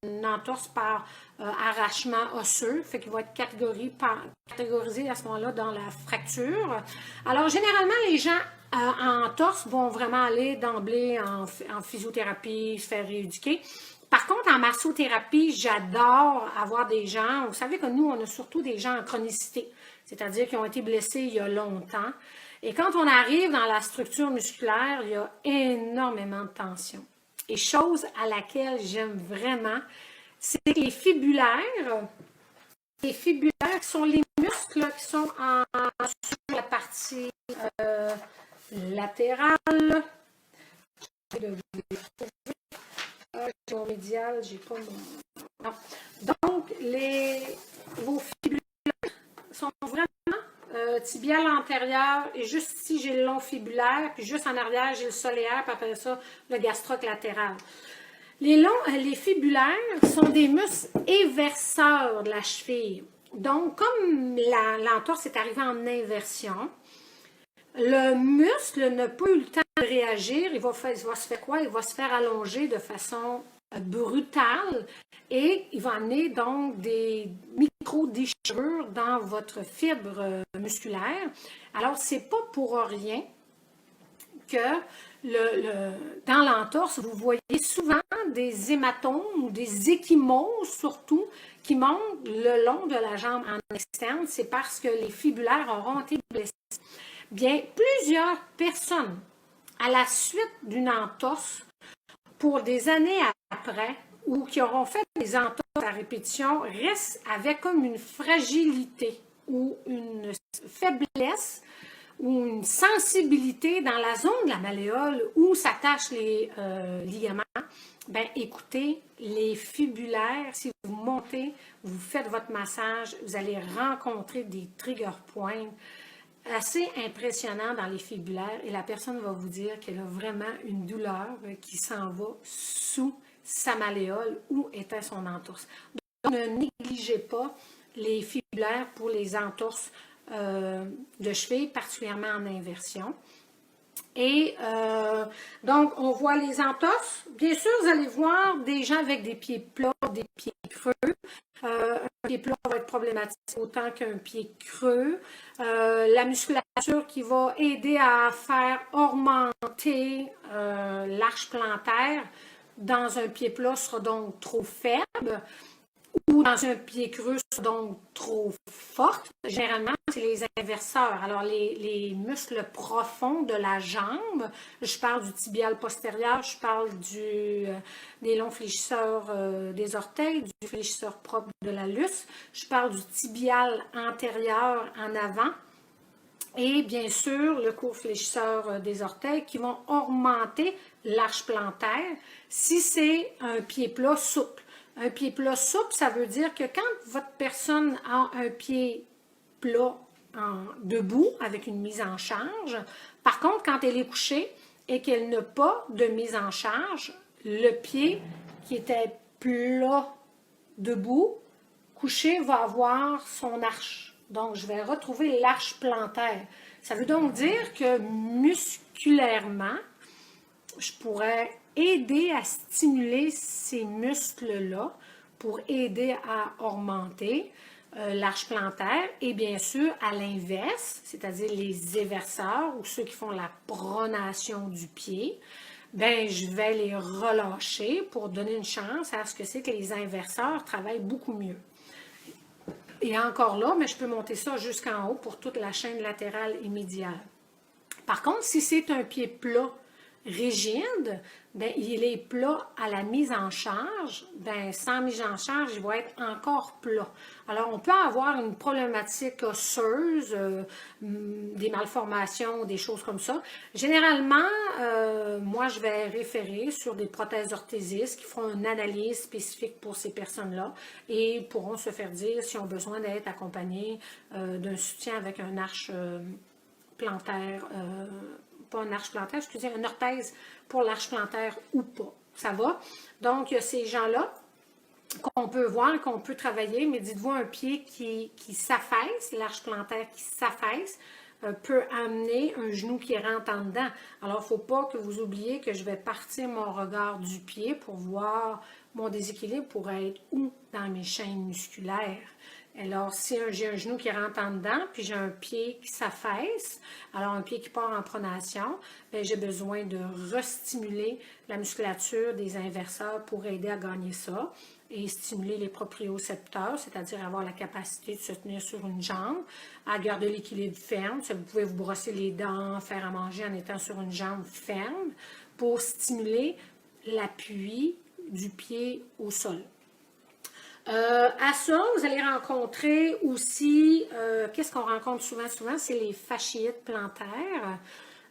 [SPEAKER 1] une entorse par arrachement osseux, fait qu'il va être catégorisé à ce moment-là dans la fracture. Alors, généralement, les gens en entorse vont vraiment aller d'emblée en physiothérapie, se faire rééduquer. Par contre, en massothérapie, j'adore avoir des gens, vous savez que nous, on a surtout des gens en chronicité, c'est-à-dire qui ont été blessés il y a longtemps. Et quand on arrive dans la structure musculaire, il y a énormément de tension. Et chose à laquelle j'aime vraiment, c'est que les fibulaires sont les muscles là, qui sont sur la partie latérale. Mon médial, j'ai pas mon... Non. Donc, vos fibulaires sont vraiment tibial antérieur, et juste ici, j'ai le long fibulaire, puis juste en arrière, j'ai le soléaire, puis après ça, le gastroc latéral. Les fibulaires sont des muscles éverseurs de la cheville. Donc, comme l'entorse est arrivée en inversion, Le muscle n'a pas eu le temps de réagir, il va se faire quoi? Il va se faire allonger de façon brutale et il va amener donc des micro-déchirures dans votre fibre musculaire. Alors, c'est pas pour rien que dans l'entorse, vous voyez souvent des hématomes ou des ecchymoses surtout qui montent le long de la jambe en externe. C'est parce que les fibulaires auront été blessés. Bien, plusieurs personnes, à la suite d'une entorse, pour des années après, ou qui auront fait des entorses à répétition, restent avec comme une fragilité ou une faiblesse ou une sensibilité dans la zone de la malléole où s'attachent les ligaments. Ben, écoutez, les fibulaires, si vous montez, vous faites votre massage, vous allez rencontrer des trigger points assez impressionnants dans les fibulaires et la personne va vous dire qu'elle a vraiment une douleur qui s'en va sous sa malléole où était son entorse. Donc, ne négligez pas les fibulaires pour les entorses de cheville, particulièrement en inversion. Et donc, on voit les entorses. Bien sûr, vous allez voir des gens avec des pieds plats, des pieds creux. Un pied plat va être problématique autant qu'un pied creux. La musculature qui va aider à faire augmenter l'arche plantaire dans un pied plat sera donc trop faible. Ou dans un pied creux, donc trop forte. Généralement, c'est les inverseurs. Alors, les muscles profonds de la jambe, je parle du tibial postérieur, je parle des longs fléchisseurs des orteils, du fléchisseur propre de la luce, je parle du tibial antérieur en avant, et bien sûr, le court fléchisseur des orteils qui vont augmenter l'arche plantaire si c'est un pied plat souple. Un pied plat souple, ça veut dire que quand votre personne a un pied plat debout avec une mise en charge, par contre, quand elle est couchée et qu'elle n'a pas de mise en charge, le pied qui était plat debout, couché, va avoir son arche. Donc, je vais retrouver l'arche plantaire. Ça veut donc dire que musculairement, je pourrais aider à stimuler ces muscles-là pour aider à augmenter l'arche plantaire et bien sûr à l'inverse, c'est-à-dire les éverseurs ou ceux qui font la pronation du pied, ben je vais les relâcher pour donner une chance à ce que c'est que les inverseurs travaillent beaucoup mieux. Et encore là, mais je peux monter ça jusqu'en haut pour toute la chaîne latérale et médiale. Par contre, si c'est un pied plat rigide, ben, il est plat à la mise en charge, ben, sans mise en charge, il va être encore plat. Alors, on peut avoir une problématique osseuse, des malformations, des choses comme ça. Généralement, moi, je vais référer sur des prothèses orthésistes qui feront une analyse spécifique pour ces personnes-là et pourront se faire dire s'ils ont besoin d'être accompagnés d'un soutien avec un arche plantaire, pas une arche plantaire, excusez, une orthèse pour l'arche plantaire ou pas. Ça va? Donc, il y a ces gens-là qu'on peut voir, qu'on peut travailler, mais dites-vous, un pied qui s'affaisse, l'arche plantaire qui s'affaisse, peut amener un genou qui rentre en dedans. Alors, il ne faut pas que vous oubliez que je vais partir mon regard du pied pour voir mon déséquilibre pourrait être où dans mes chaînes musculaires. Alors, si j'ai un genou qui rentre en dedans, puis j'ai un pied qui s'affaisse, alors un pied qui part en pronation, j'ai besoin de restimuler la musculature des inverseurs pour aider à gagner ça et stimuler les propriocepteurs, c'est-à-dire avoir la capacité de se tenir sur une jambe, à garder l'équilibre ferme. Vous pouvez vous brosser les dents, faire à manger en étant sur une jambe ferme pour stimuler l'appui du pied au sol. À ça, vous allez rencontrer aussi, qu'est-ce qu'on rencontre souvent? Souvent, c'est les fasciites plantaires.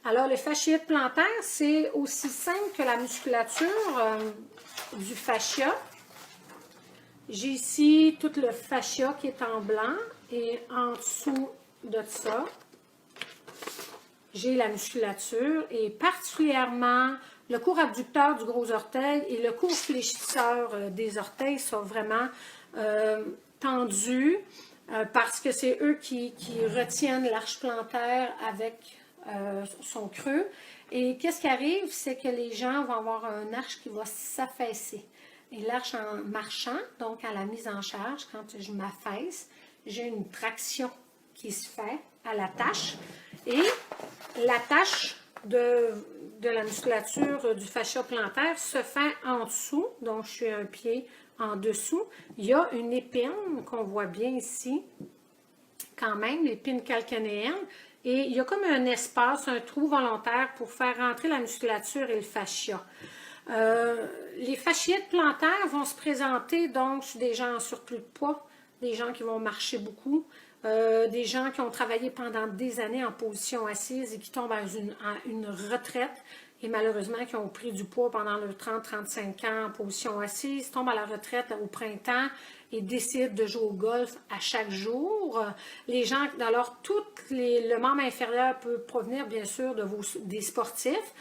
[SPEAKER 1] Alors, le fasciite plantaire, c'est aussi simple que la musculature du fascia. J'ai ici tout le fascia qui est en blanc et en dessous de ça, j'ai la musculature et particulièrement le court abducteur du gros orteil et le court fléchisseur des orteils sont vraiment tendus parce que c'est eux qui retiennent l'arche plantaire avec sont creux. Et qu'est-ce qui arrive, c'est que les gens vont avoir un arche qui va s'affaisser. Et l'arche en marchant, donc à la mise en charge, quand je m'affaisse, j'ai une traction qui se fait à la tâche. Et la tâche de la musculature du fascia plantaire se fait en dessous, donc je suis un pied en dessous. Il y a une épine qu'on voit bien ici, quand même, l'épine calcanéenne, et il y a comme un espace, un trou volontaire pour faire rentrer la musculature et le fascia. Les fasciites plantaires vont se présenter donc chez des gens en surplus de poids, des gens qui vont marcher beaucoup, des gens qui ont travaillé pendant des années en position assise et qui tombent à une retraite et malheureusement qui ont pris du poids pendant leurs 30-35 ans en position assise, tombent à la retraite au printemps et décident de jouer au golf à chaque jour. Les gens, alors le membre inférieur peut provenir bien sûr des sportifs,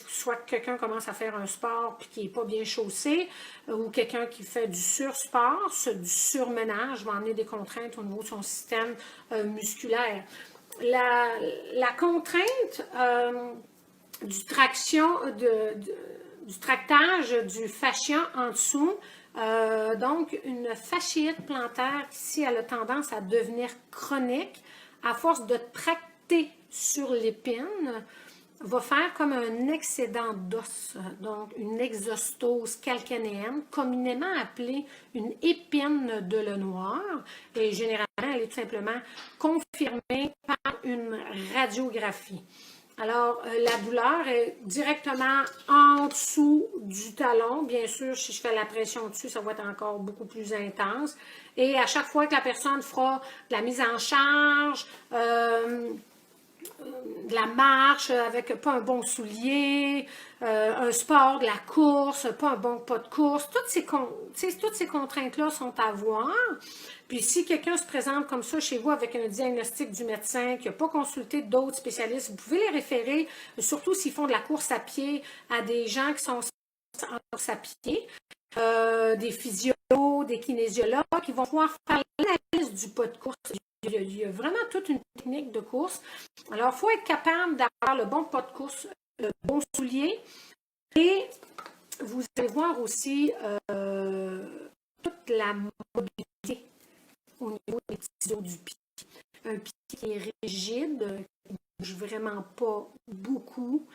[SPEAKER 1] soit que quelqu'un commence à faire un sport puis qui n'est pas bien chaussé, ou quelqu'un qui fait du sursport, du surmenage, va amener des contraintes au niveau de son système musculaire. La contrainte du tractage du fascia en dessous, donc une fasciite plantaire, si elle a tendance à devenir chronique, à force de tracter sur l'épine, va faire comme un excédent d'os, donc une exostose calcanéenne, communément appelée une épine de Lenoir, et généralement, elle est tout simplement confirmée par une radiographie. Alors, la douleur est directement en dessous du talon. Bien sûr, si je fais la pression dessus, ça va être encore beaucoup plus intense. Et à chaque fois que la personne fera de la mise en charge, de la marche avec pas un bon soulier, un sport, de la course, pas un bon pas de course, toutes ces contraintes-là sont à voir. Puis si quelqu'un se présente comme ça chez vous avec un diagnostic du médecin, qui n'a pas consulté d'autres spécialistes, vous pouvez les référer, surtout s'ils font de la course à pied, à des gens qui sont en course à pied, des physios, des kinésiologues qui vont pouvoir faire l'analyse du pas de course. Il y a vraiment toute une technique de course. Alors, il faut être capable d'avoir le bon pas de course, le bon soulier. Et vous allez voir aussi toute la mobilité au niveau des petits os du pied. Un pied qui est rigide, qui ne bouge vraiment pas beaucoup,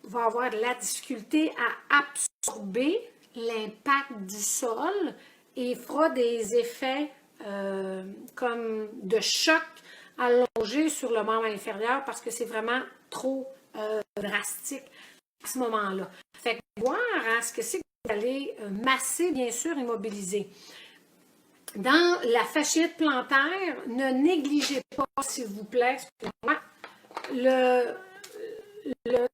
[SPEAKER 1] va avoir de la difficulté à absorber l'impact du sol et fera des effets comme de choc allongé sur le membre inférieur parce que c'est vraiment trop drastique à ce moment-là. Fait que voir ce que c'est que vous allez masser, bien sûr, immobiliser. Dans la fasciite plantaire, ne négligez pas, s'il vous plaît, le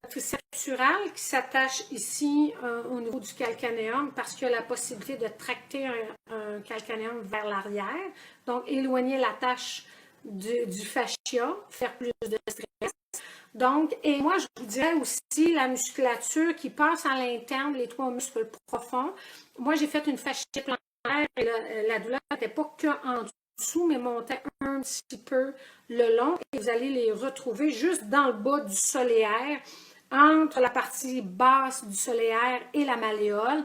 [SPEAKER 1] triceptural qui s'attache ici au niveau du calcanéum parce qu'il y a la possibilité de tracter un calcanéum vers l'arrière. Donc, éloigner la tâche du fascia, faire plus de stress. Donc, et moi, je vous dirais aussi la musculature qui passe à l'interne, les trois muscles profonds. Moi, j'ai fait une fasciite plantaire et la douleur n'était pas qu'en dessous, mais montait un petit peu le long. Et vous allez les retrouver juste dans le bas du soléaire, entre la partie basse du soléaire et la malléole.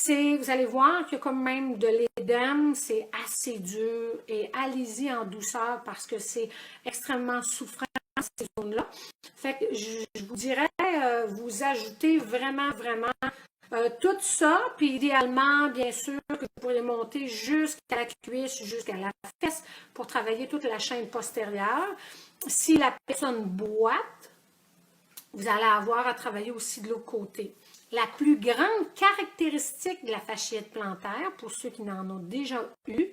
[SPEAKER 1] Vous allez voir qu'il y a quand même de l'édème, c'est assez dur. Et allez-y en douceur parce que c'est extrêmement souffrant dans ces zones-là. Fait que je vous dirais, vous ajoutez vraiment tout ça, puis idéalement, bien sûr, que vous pourriez monter jusqu'à la cuisse, jusqu'à la fesse pour travailler toute la chaîne postérieure. Si la personne boite, vous allez avoir à travailler aussi de l'autre côté. La plus grande caractéristique de la fasciite plantaire, pour ceux qui n'en ont déjà eu,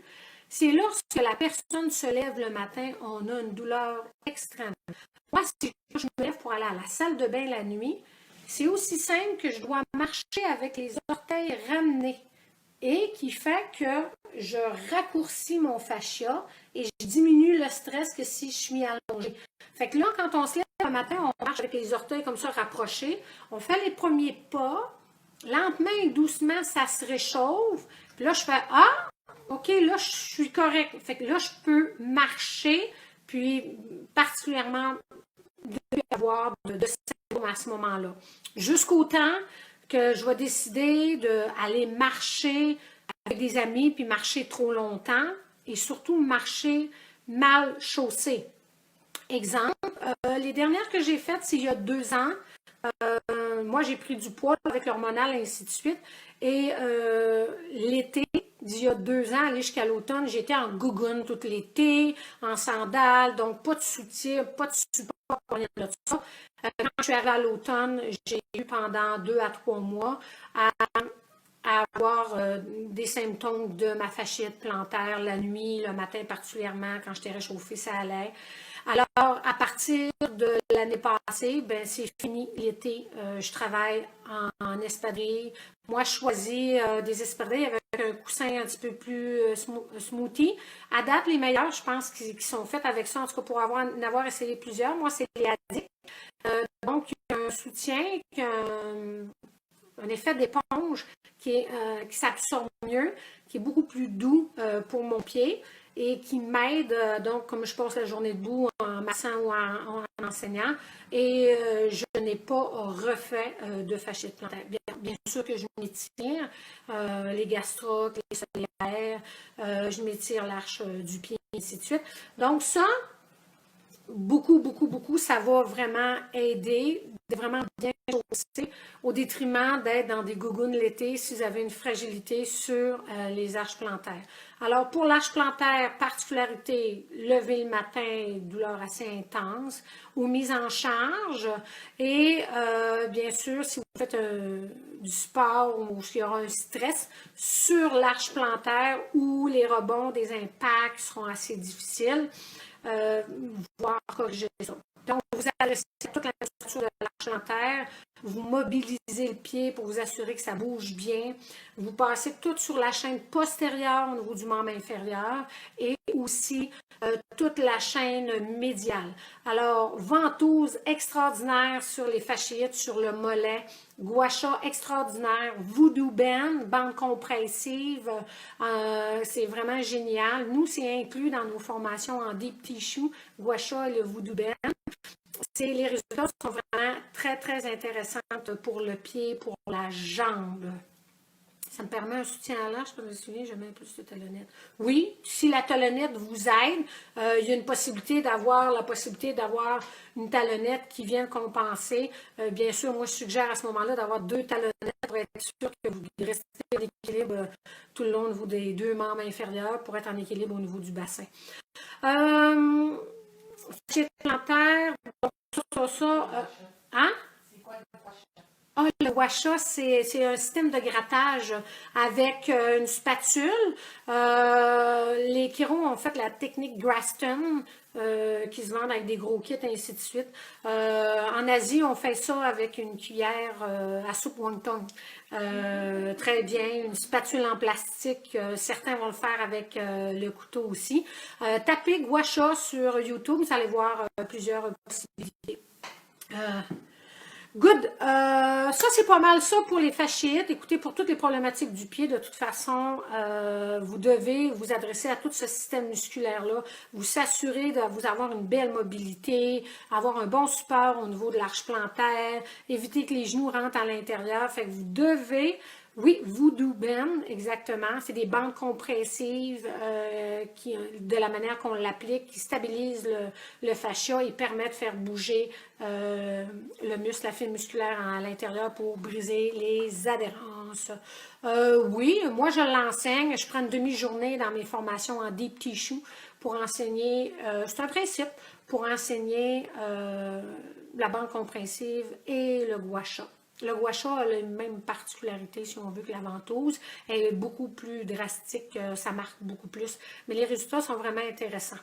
[SPEAKER 1] c'est lorsque la personne se lève le matin, on a une douleur extrême. Moi, si je me lève pour aller à la salle de bain la nuit, c'est aussi simple que je dois marcher avec les orteils ramenés et qui fait que je raccourcis mon fascia et je diminue le stress que si je suis allongée. Fait que là, quand on se lève le matin, on marche avec les orteils comme ça rapprochés, on fait les premiers pas, lentement et doucement, ça se réchauffe. Puis là, je fais « Ah, OK, là, je suis correct. » Fait que là, je peux marcher, puis particulièrement de avoir de symptômes à ce moment-là. Jusqu'au temps que je vais décider d'aller marcher avec des amis, puis marcher trop longtemps, et surtout marcher mal chaussé. Exemple, les dernières que j'ai faites, c'est il y a 2 ans. Moi, j'ai pris du poids avec l'hormonal, et ainsi de suite. Et l'été, d'il y a 2 ans, aller jusqu'à l'automne, j'étais en gougoune tout l'été, en sandales, donc pas de soutien, pas de support, rien de ça. Quand je suis arrivée à l'automne, j'ai eu pendant 2 à 3 mois à avoir des symptômes de ma fasciite plantaire la nuit, le matin particulièrement, quand j'étais réchauffée, ça allait. Alors, à partir de l'année passée, ben, c'est fini l'été. Je travaille en espadrille. Moi, je choisis des espadrilles avec un coussin un petit peu plus smoothie. À date, les meilleurs, je pense, qui sont faites avec ça, en tout cas pour en avoir essayé plusieurs, moi, c'est les Addict. Donc, il y a un soutien, un effet d'éponge qui s'absorbe mieux, qui est beaucoup plus doux pour mon pied et qui m'aide, donc, comme je passe la journée debout en massant ou en enseignant, et je n'ai pas refait de fasciite plantaire. Bien sûr que je m'étire, les gastrocs, les solaires, je m'étire l'arche du pied, et ainsi de suite. Donc ça, beaucoup, ça va vraiment aider, vraiment bien chaussé, au détriment d'être dans des gougounes l'été si vous avez une fragilité sur les arches plantaires. Alors, pour l'arche plantaire, particularité, lever le matin, douleur assez intense, ou mise en charge, et bien sûr, si vous faites du sport ou s'il y aura un stress sur l'arche plantaire où les rebonds des impacts seront assez difficiles, voir corriger ça. Donc, vous adressez toute la structure de l'arche plantaire, vous mobilisez le pied pour vous assurer que ça bouge bien, vous passez tout sur la chaîne postérieure au niveau du membre inférieur et aussi toute la chaîne médiale. Alors, ventouse extraordinaire sur les fasciites, sur le mollet, gua sha extraordinaire, voodoo bande compressive, c'est vraiment génial. Nous, c'est inclus dans nos formations en deep tissue, gua sha et le voodoo band. Les résultats sont vraiment très intéressants pour le pied, pour la jambe. Ça me permet un soutien à l'arche, je me souviens, je mets plus de talonnette. Oui, si la talonnette vous aide, il y a une possibilité d'avoir une talonnette qui vient compenser. Bien sûr, moi, je suggère à ce moment-là d'avoir 2 talonnettes pour être sûr que vous restez en équilibre tout le long au niveau des 2 membres inférieurs pour être en équilibre au niveau du bassin. Fasciite plantaire, hein? Ah, le gua sha, c'est un système de grattage avec une spatule. Les chiro ont fait la technique Graston, qui se vendent avec des gros kits, et ainsi de suite. En Asie, on fait ça avec une cuillère à soupe wonton. Très bien, une spatule en plastique. Certains vont le faire avec le couteau aussi. Tapez gua sha sur YouTube, vous allez voir plusieurs possibilités. Good. Ça, c'est pas mal ça pour les fasciites. Écoutez, pour toutes les problématiques du pied, de toute façon, vous devez vous adresser à tout ce système musculaire-là, vous s'assurer de vous avoir une belle mobilité, avoir un bon support au niveau de l'arche plantaire, éviter que les genoux rentrent à l'intérieur. Fait que vous devez... Oui, voodoo band, exactement. C'est des bandes compressives de la manière qu'on l'applique, qui stabilisent le fascia et permettent de faire bouger le muscle, la fibre musculaire à l'intérieur pour briser les adhérences. Oui, moi je l'enseigne. Je prends une demi-journée dans mes formations en deep tissue pour enseigner, c'est un principe, pour enseigner la bande compressive et le gua sha. Le gua sha a la même particularité, si on veut, que la ventouse. Elle est beaucoup plus drastique, ça marque beaucoup plus. Mais les résultats sont vraiment intéressants.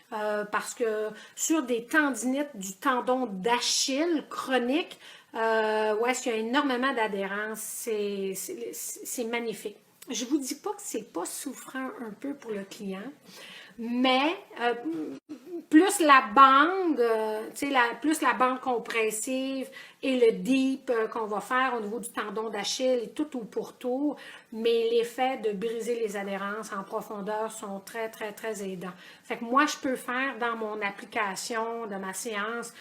[SPEAKER 1] Parce que sur des tendinites du tendon d'Achille chronique, où est-ce qu'il y a énormément d'adhérence, c'est magnifique. Je ne vous dis pas que c'est pas souffrant un peu pour le client, mais plus la bande, plus la bande compressive et le deep qu'on va faire au niveau du tendon d'Achille et tout au pourtour, mais l'effet de briser les adhérences en profondeur sont très aidants. Fait que moi, je peux faire dans mon application de ma séance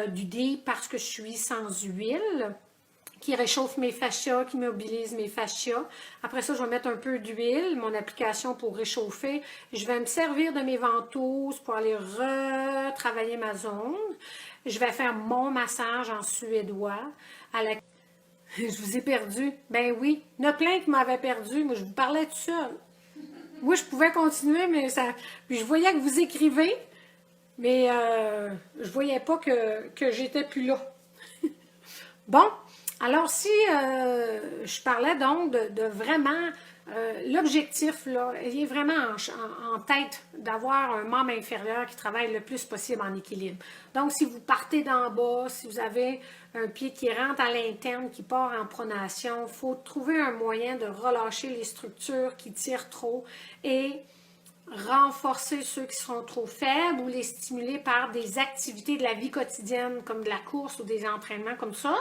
[SPEAKER 1] du DEEP parce que je suis sans huile, qui réchauffe mes fascias, qui mobilise mes fascias. Après ça, je vais mettre un peu d'huile, mon application pour réchauffer. Je vais me servir de mes ventouses pour aller retravailler ma zone. Je vais faire mon massage en suédois. Je vous ai perdu. Ben oui, il y en a plein qui m'avaient perdu. Moi, je vous parlais tout seul. Moi, je pouvais continuer, mais ça... Puis je voyais que vous écrivez, mais je voyais pas que j'étais plus là. Bon, alors si je parlais donc de vraiment, l'objectif, là, il est vraiment en tête d'avoir un membre inférieur qui travaille le plus possible en équilibre. Donc, si vous partez d'en bas, si vous avez un pied qui rentre à l'interne, qui part en pronation, il faut trouver un moyen de relâcher les structures qui tirent trop et renforcer ceux qui seront trop faibles ou les stimuler par des activités de la vie quotidienne comme de la course ou des entraînements comme ça.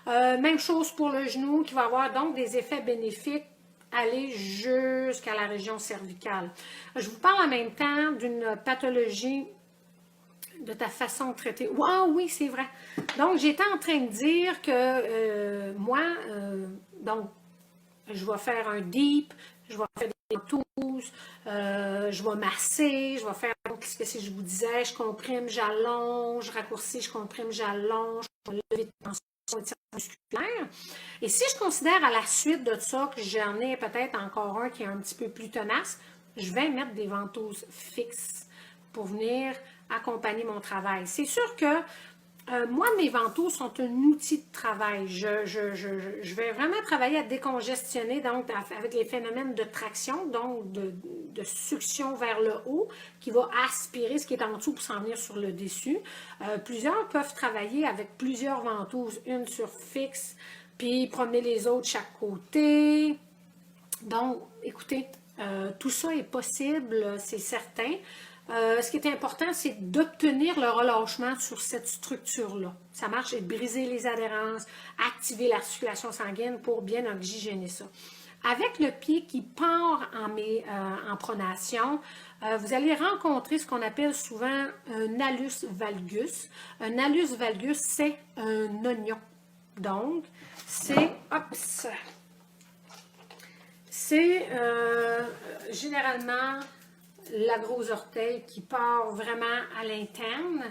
[SPEAKER 1] Même chose pour le genou qui va avoir donc des effets bénéfiques aller jusqu'à la région cervicale. Je vous parle en même temps d'une pathologie de ta façon de traiter. Wow, oui, c'est vrai. Donc, j'étais en train de dire que moi, donc, je vais faire un DEEP, je vais faire des ventouses, je vais masser, je vais faire, qu'est-ce que je vous disais, je comprime, j'allonge, je raccourcis, je comprime, j'allonge, je vais lever de tension, étirement musculaire. Et si je considère à la suite de ça que j'en ai peut-être encore un qui est un petit peu plus tenace, je vais mettre des ventouses fixes pour venir accompagner mon travail. C'est sûr que moi, mes ventouses sont un outil de travail. Je vais vraiment travailler à décongestionner, donc avec les phénomènes de traction, donc de succion vers le haut, qui va aspirer ce qui est en dessous pour s'en venir sur le dessus. Plusieurs peuvent travailler avec plusieurs ventouses, une sur fixe, puis promener les autres de chaque côté. Donc, écoutez, tout ça est possible, c'est certain. Ce qui est important, c'est d'obtenir le relâchement sur cette structure-là. Ça marche, et de briser les adhérences, activer la circulation sanguine pour bien oxygéner ça. Avec le pied qui part en pronation, vous allez rencontrer ce qu'on appelle souvent un hallus valgus. Un hallus valgus, c'est un oignon. Donc, c'est généralement la grosse orteil qui part vraiment à l'interne.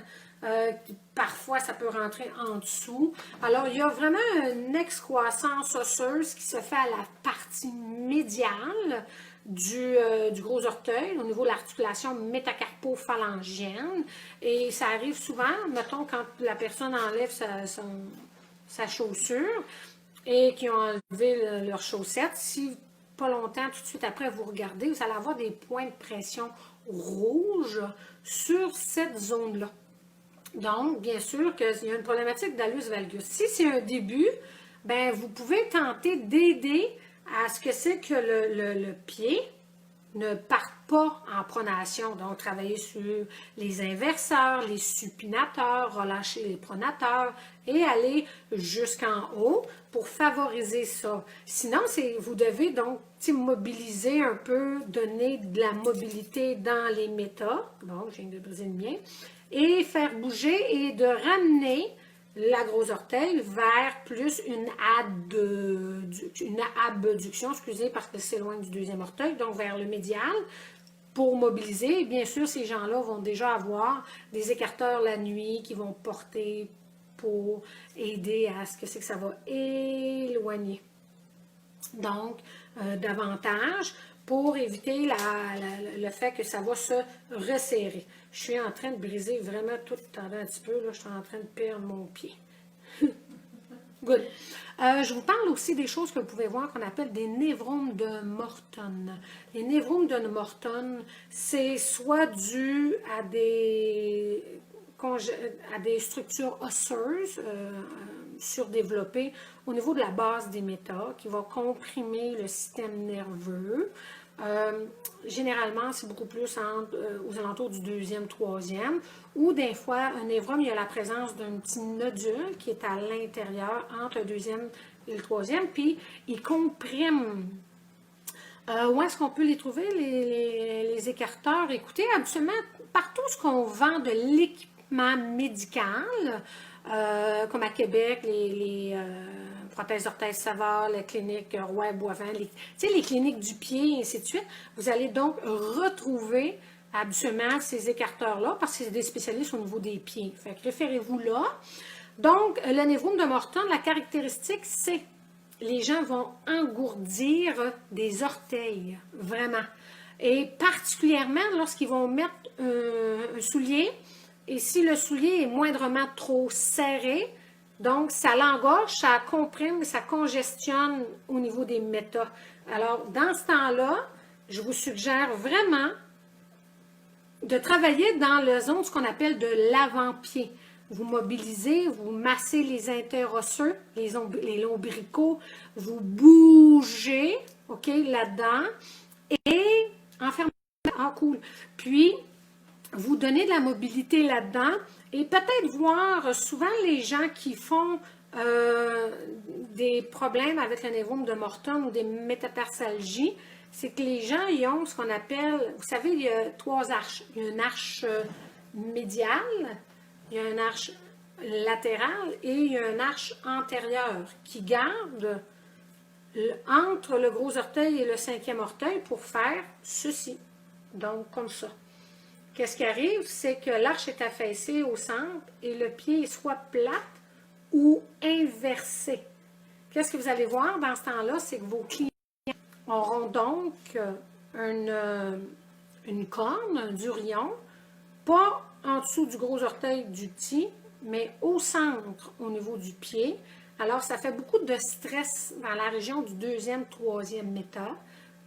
[SPEAKER 1] Parfois, ça peut rentrer en dessous. Alors, il y a vraiment une excroissance osseuse qui se fait à la partie médiale du gros orteil, au niveau de l'articulation métacarpophalangienne. Et ça arrive souvent, mettons, quand la personne enlève sa chaussure et qui ont enlevé leurs chaussettes. Si pas longtemps, tout de suite après, vous regardez, vous allez avoir des points de pression rouges sur cette zone-là. Donc, bien sûr qu'il y a une problématique d'hallus valgus. Si c'est un début, ben vous pouvez tenter d'aider à ce que c'est que le pied ne parte pas en pronation. Donc, travailler sur les inverseurs, les supinateurs, relâcher les pronateurs et aller jusqu'en haut pour favoriser ça. Sinon, vous devez donc mobiliser un peu, donner de la mobilité dans les métas. Bon, je viens de briser le mien. Et faire bouger et de ramener la grosse orteil vers plus une abduction, excusez, parce que c'est loin du deuxième orteil, donc vers le médial, pour mobiliser. Et bien sûr, ces gens-là vont déjà avoir des écarteurs la nuit qui vont porter pour aider à ce que c'est que ça va éloigner. Donc, davantage pour éviter le fait que ça va se resserrer. Je suis en train de briser vraiment tout. Attendez un petit peu, là, je suis en train de perdre mon pied. Good. Je vous parle aussi des choses que vous pouvez voir qu'on appelle des névromes de Morton. Les névromes de Morton, c'est soit dû à des structures osseuses surdéveloppées au niveau de la base des métas qui va comprimer le système nerveux. Généralement, c'est beaucoup plus aux alentours du deuxième, troisième, ou des fois, un névrome, il y a la présence d'un petit nodule qui est à l'intérieur entre le deuxième et le troisième, puis il comprime. Où est-ce qu'on peut les trouver, les écarteurs? Écoutez, habituellement, partout ce qu'on vend de l'équipement traitements médicaux, comme à Québec, les prothèses orthèses Savard, les cliniques Roy-Boivin, les cliniques du pied, et ainsi de suite. Vous allez donc retrouver habituellement ces écarteurs-là, parce que c'est des spécialistes au niveau des pieds. Fait que référez-vous là. Donc, le névrome de Morton, la caractéristique, c'est les gens vont engourdir des orteils, vraiment. Et particulièrement lorsqu'ils vont mettre un soulier, et si le soulier est moindrement trop serré, donc ça l'engorge, ça comprime, ça congestionne au niveau des métas. Alors, dans ce temps-là, je vous suggère vraiment de travailler dans la zone, ce qu'on appelle de l'avant-pied. Vous mobilisez, vous massez les interosseux, les lombricaux, vous bougez, OK, là-dedans, et enfermez, ah cool, puis vous donnez de la mobilité là-dedans, et peut-être voir souvent les gens qui font des problèmes avec le névrome de Morton ou des métatarsalgies, c'est que les gens ils ont ce qu'on appelle, vous savez, il y a 3 arches. Il y a une arche médiale, il y a une arche latérale et il y a une arche antérieure qui garde entre le gros orteil et le 5e orteil pour faire ceci. Donc, comme ça. Qu'est-ce qui arrive? C'est que l'arche est affaissée au centre et le pied est soit plate ou inversé. Qu'est-ce que vous allez voir dans ce temps-là? C'est que vos clients auront donc une corne, un durion, pas en dessous du gros orteil du petit, mais au centre, au niveau du pied. Alors, ça fait beaucoup de stress dans la région du 2e, 3e méta.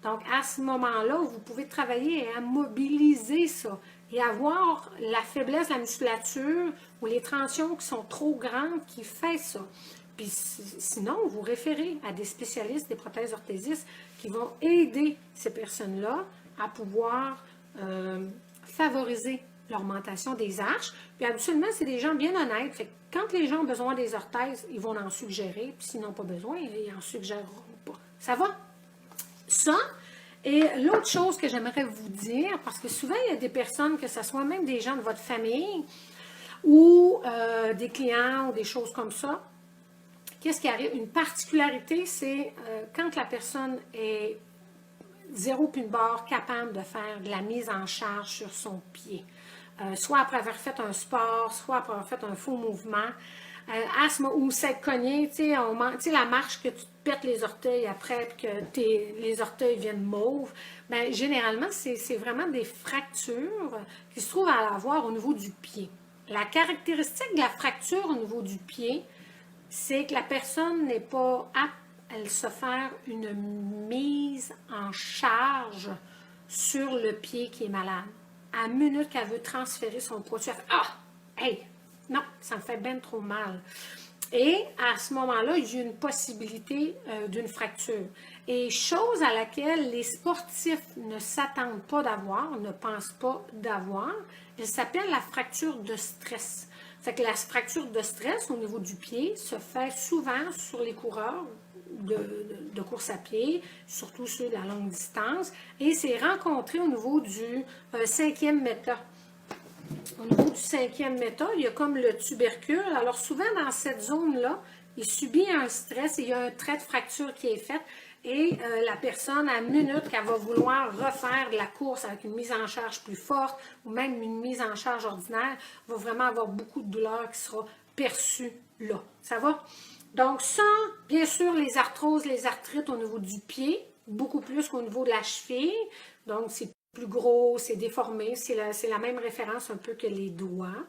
[SPEAKER 1] Donc, à ce moment-là, vous pouvez travailler à mobiliser ça et avoir la faiblesse de la musculature ou les tensions qui sont trop grandes qui fait ça. Puis sinon, vous référez à des spécialistes, des prothèses orthésistes qui vont aider ces personnes-là à pouvoir favoriser l'augmentation des arches. Puis habituellement, c'est des gens bien honnêtes. Fait que quand les gens ont besoin des orthèses, ils vont en suggérer. Puis s'ils n'ont pas besoin, ils n'en suggéreront pas. Ça va? Ça. Et l'autre chose que j'aimerais vous dire, parce que souvent, il y a des personnes, que ce soit même des gens de votre famille ou des clients ou des choses comme ça, qu'est-ce qui arrive? Une particularité, c'est quand la personne est zéro puis une barre capable de faire de la mise en charge sur son pied. Soit après avoir fait un sport, soit après avoir fait un faux mouvement, asthme ou s'être cogné, tu sais, la marche que tu te pètes les orteils après et que les orteils viennent mauves, bien, généralement, c'est vraiment des fractures qui se trouvent à avoir au niveau du pied. La caractéristique de la fracture au niveau du pied, c'est que la personne n'est pas apte à se faire une mise en charge sur le pied qui est malade. À la minute qu'elle veut transférer son poids, tu fais « Ah! Hey! Non, ça me fait bien trop mal. » Et à ce moment-là, il y a une possibilité d'une fracture. Et chose à laquelle les sportifs ne s'attendent pas d'avoir, ne pensent pas d'avoir, elle s'appelle la fracture de stress. Fait que la fracture de stress au niveau du pied se fait souvent sur les coureurs de course à pied, surtout ceux de la longue distance, et c'est rencontré au niveau du 5e méta. Au niveau du 5e méta, il y a comme le tubercule. Alors souvent dans cette zone-là, il subit un stress et il y a un trait de fracture qui est fait. Et la personne, à la minute qu'elle va vouloir refaire de la course avec une mise en charge plus forte ou même une mise en charge ordinaire, va vraiment avoir beaucoup de douleur qui sera perçue là. Ça va? Donc, sans, bien sûr, les arthroses, les arthrites au niveau du pied, beaucoup plus qu'au niveau de la cheville. Donc, c'est plus gros, c'est déformé, c'est la même référence un peu que les doigts.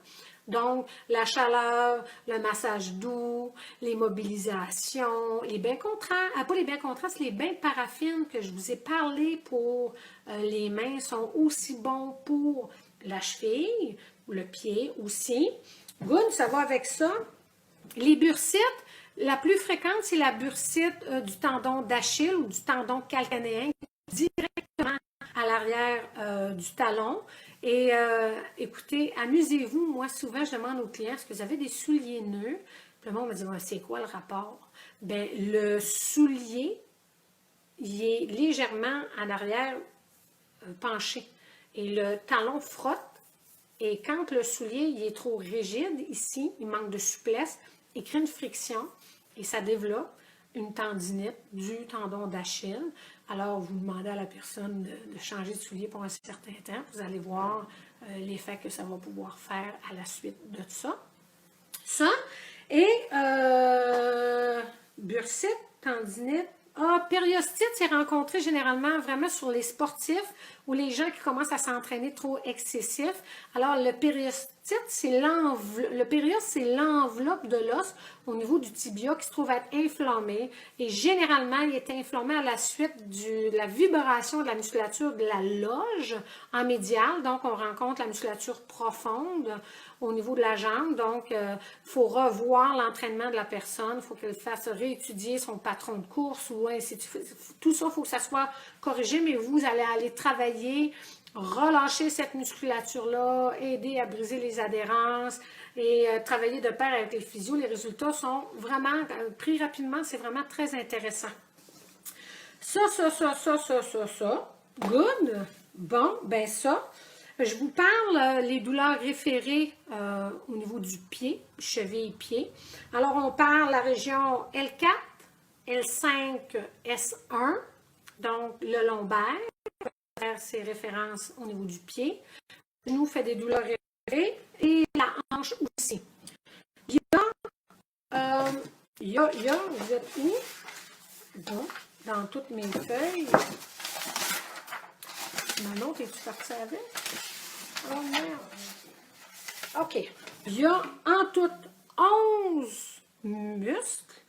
[SPEAKER 1] Donc, la chaleur, le massage doux, les mobilisations, les bains contrastes, pas les bains contrastes, les bains de paraffine que je vous ai parlé pour les mains sont aussi bons pour la cheville, le pied aussi. Good, ça va avec ça. Les bursites, la plus fréquente, c'est la bursite du tendon d'Achille ou du tendon calcanéen, directement à l'arrière du talon. Et écoutez, amusez-vous. Moi, souvent, je demande aux clients, est-ce que vous avez des souliers nœuds? Puis le monde me dit, c'est quoi le rapport? Bien, le soulier, il est légèrement en arrière penché. Et le talon frotte Et quand le soulier il est trop rigide, ici, il manque de souplesse, il crée une friction et ça développe une tendinite du tendon d'Achille. Alors, vous demandez à la personne de changer de soulier pour un certain temps. Vous allez voir l'effet que ça va pouvoir faire à la suite de ça. Ça, et bursite, tendinite, périostite, c'est rencontré généralement vraiment sur les sportifs ou les gens qui commencent à s'entraîner trop excessif. Alors, le périostite, c'est l'enveloppe de l'os au niveau du tibia qui se trouve être inflammé. Et généralement, il est inflammé à la suite de la vibration de la musculature de la loge en médial. Donc, on rencontre la musculature profonde au niveau de la jambe. Donc, il faut revoir l'entraînement de la personne. Il faut qu'elle fasse réétudier son patron de course ou ainsi de suite. Tout ça, il faut que ça soit corrigé, mais vous allez aller travailler, relâcher cette musculature-là, aider à briser les adhérences et travailler de pair avec les physios. Les résultats sont vraiment, pris rapidement, c'est vraiment très intéressant. Ça. Good. Bon, ben ça. Je vous parle les douleurs référées au niveau du pied, cheville-pied. Alors, on parle la région L4, L5, S1, donc le lombaire, faire ses références au niveau du pied. Le genou fait des douleurs référées et la hanche aussi. Il y a, vous êtes où? Bon, dans toutes mes feuilles. Manon, t'es-tu partie avec? Oh merde. OK. Il y a en tout 11 muscles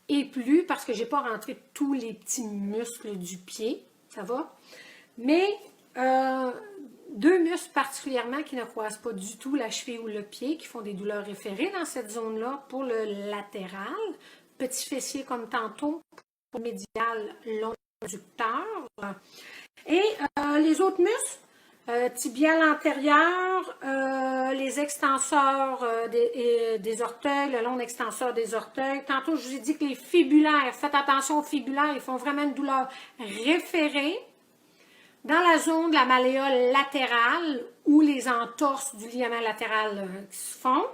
[SPEAKER 1] et plus, parce que je n'ai pas rentré tous les petits muscles du pied. Ça va? Mais 2 muscles particulièrement qui ne croisent pas du tout la cheville ou le pied, qui font des douleurs référées dans cette zone-là pour le latéral. Petit fessier comme tantôt, pour le médial long adducteur. Et les autres muscles, tibial antérieur, les extenseurs des orteils, le long extenseur des orteils. Tantôt, je vous ai dit que les fibulaires, faites attention aux fibulaires, ils font vraiment une douleur référée dans la zone de la malléole latérale ou les entorses du ligament latéral qui se font.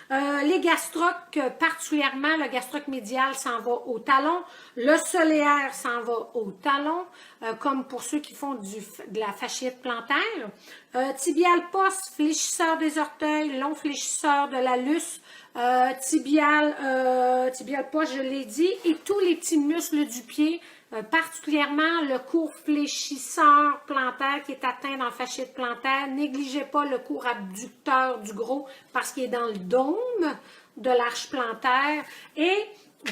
[SPEAKER 1] Les gastrocs, particulièrement le gastroc médial s'en va au talon, le soléaire s'en va au talon, comme pour ceux qui font de la fasciite plantaire. Tibial poste, fléchisseur des orteils, long fléchisseur de l'halus, tibial poste, je l'ai dit, et tous les petits muscles du pied, particulièrement le court fléchisseur plantaire qui est atteint dans la fasciite plantaire. Négligez pas le court abducteur du gros parce qu'il est dans le dôme de l'arche plantaire. Et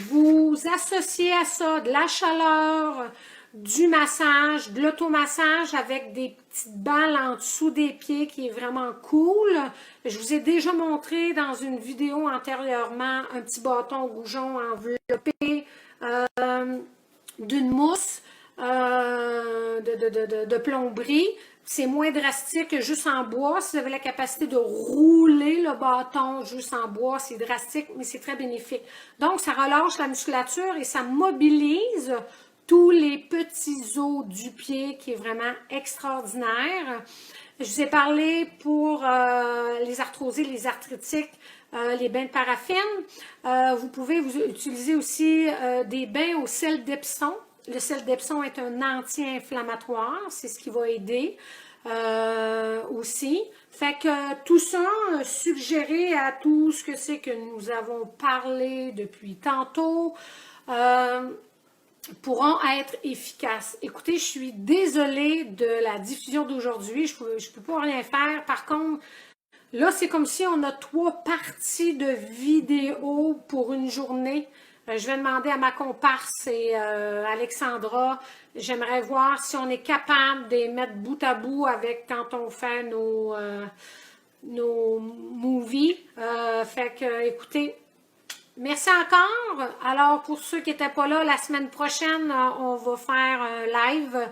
[SPEAKER 1] vous associez à ça de la chaleur, du massage, de l'automassage avec des petites balles en dessous des pieds qui est vraiment cool. Je vous ai déjà montré dans une vidéo antérieurement un petit bâton goujon enveloppé d'une mousse de plomberie. C'est moins drastique que juste en bois. Si vous avez la capacité de rouler le bâton juste en bois, c'est drastique, mais c'est très bénéfique. Donc, ça relâche la musculature et ça mobilise tous les petits os du pied, qui est vraiment extraordinaire. Je vous ai parlé pour les arthrosés, les arthritiques, les bains de paraffine. Vous pouvez utiliser aussi des bains au sel d'Epsom. Le sel d'Epsom est un anti-inflammatoire, c'est ce qui va aider aussi. Fait que tout ça, suggéré à tout ce que c'est que nous avons parlé depuis tantôt, pourront être efficaces. Écoutez, je suis désolée de la diffusion d'aujourd'hui, je peux pas rien faire. Par contre, là, c'est comme si on a 3 parties de vidéo pour une journée. Je vais demander à ma comparse et Alexandra, j'aimerais voir si on est capable de les mettre bout à bout avec quand on fait nos movies. Fait que, écoutez, merci encore. Alors, pour ceux qui n'étaient pas là, la semaine prochaine, on va faire un live.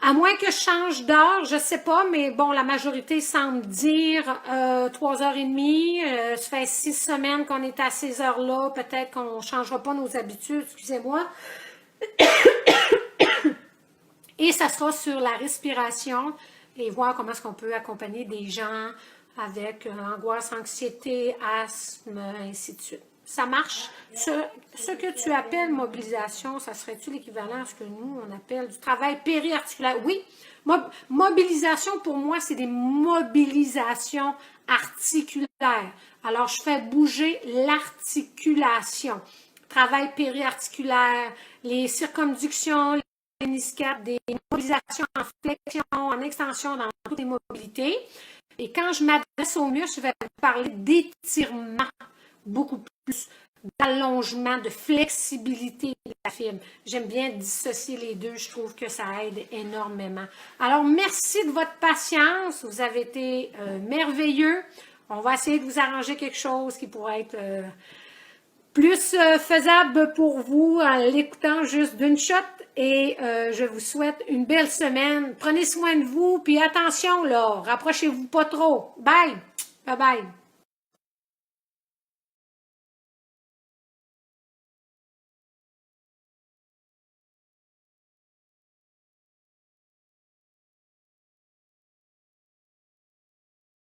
[SPEAKER 1] À moins que je change d'heure, je ne sais pas, mais bon, la majorité semble dire 3h30. Ça fait 6 semaines qu'on est à ces heures-là. Peut-être qu'on ne changera pas nos habitudes, excusez-moi. Et ça sera sur la respiration et voir comment est-ce qu'on peut accompagner des gens avec angoisse, anxiété, asthme, ainsi de suite. Ça marche. Ce que tu appelles mobilisation, ça serait-tu l'équivalent à ce que nous, on appelle du travail périarticulaire? Oui. Mobilisation, pour moi, c'est des mobilisations articulaires. Alors, je fais bouger l'articulation. Travail périarticulaire, les circonductions, les meniscales, des mobilisations en flexion, en extension dans toutes les mobilités. Et quand je m'adresse aux muscles, je vais vous parler d'étirement, beaucoup plus d'allongement, de flexibilité de la fibre. J'aime bien dissocier les deux, je trouve que ça aide énormément. Alors, merci de votre patience, vous avez été merveilleux. On va essayer de vous arranger quelque chose qui pourrait être plus faisable pour vous en l'écoutant juste d'une shot. Et je vous souhaite une belle semaine. Prenez soin de vous, puis attention là, rapprochez-vous pas trop. Bye! Bye bye!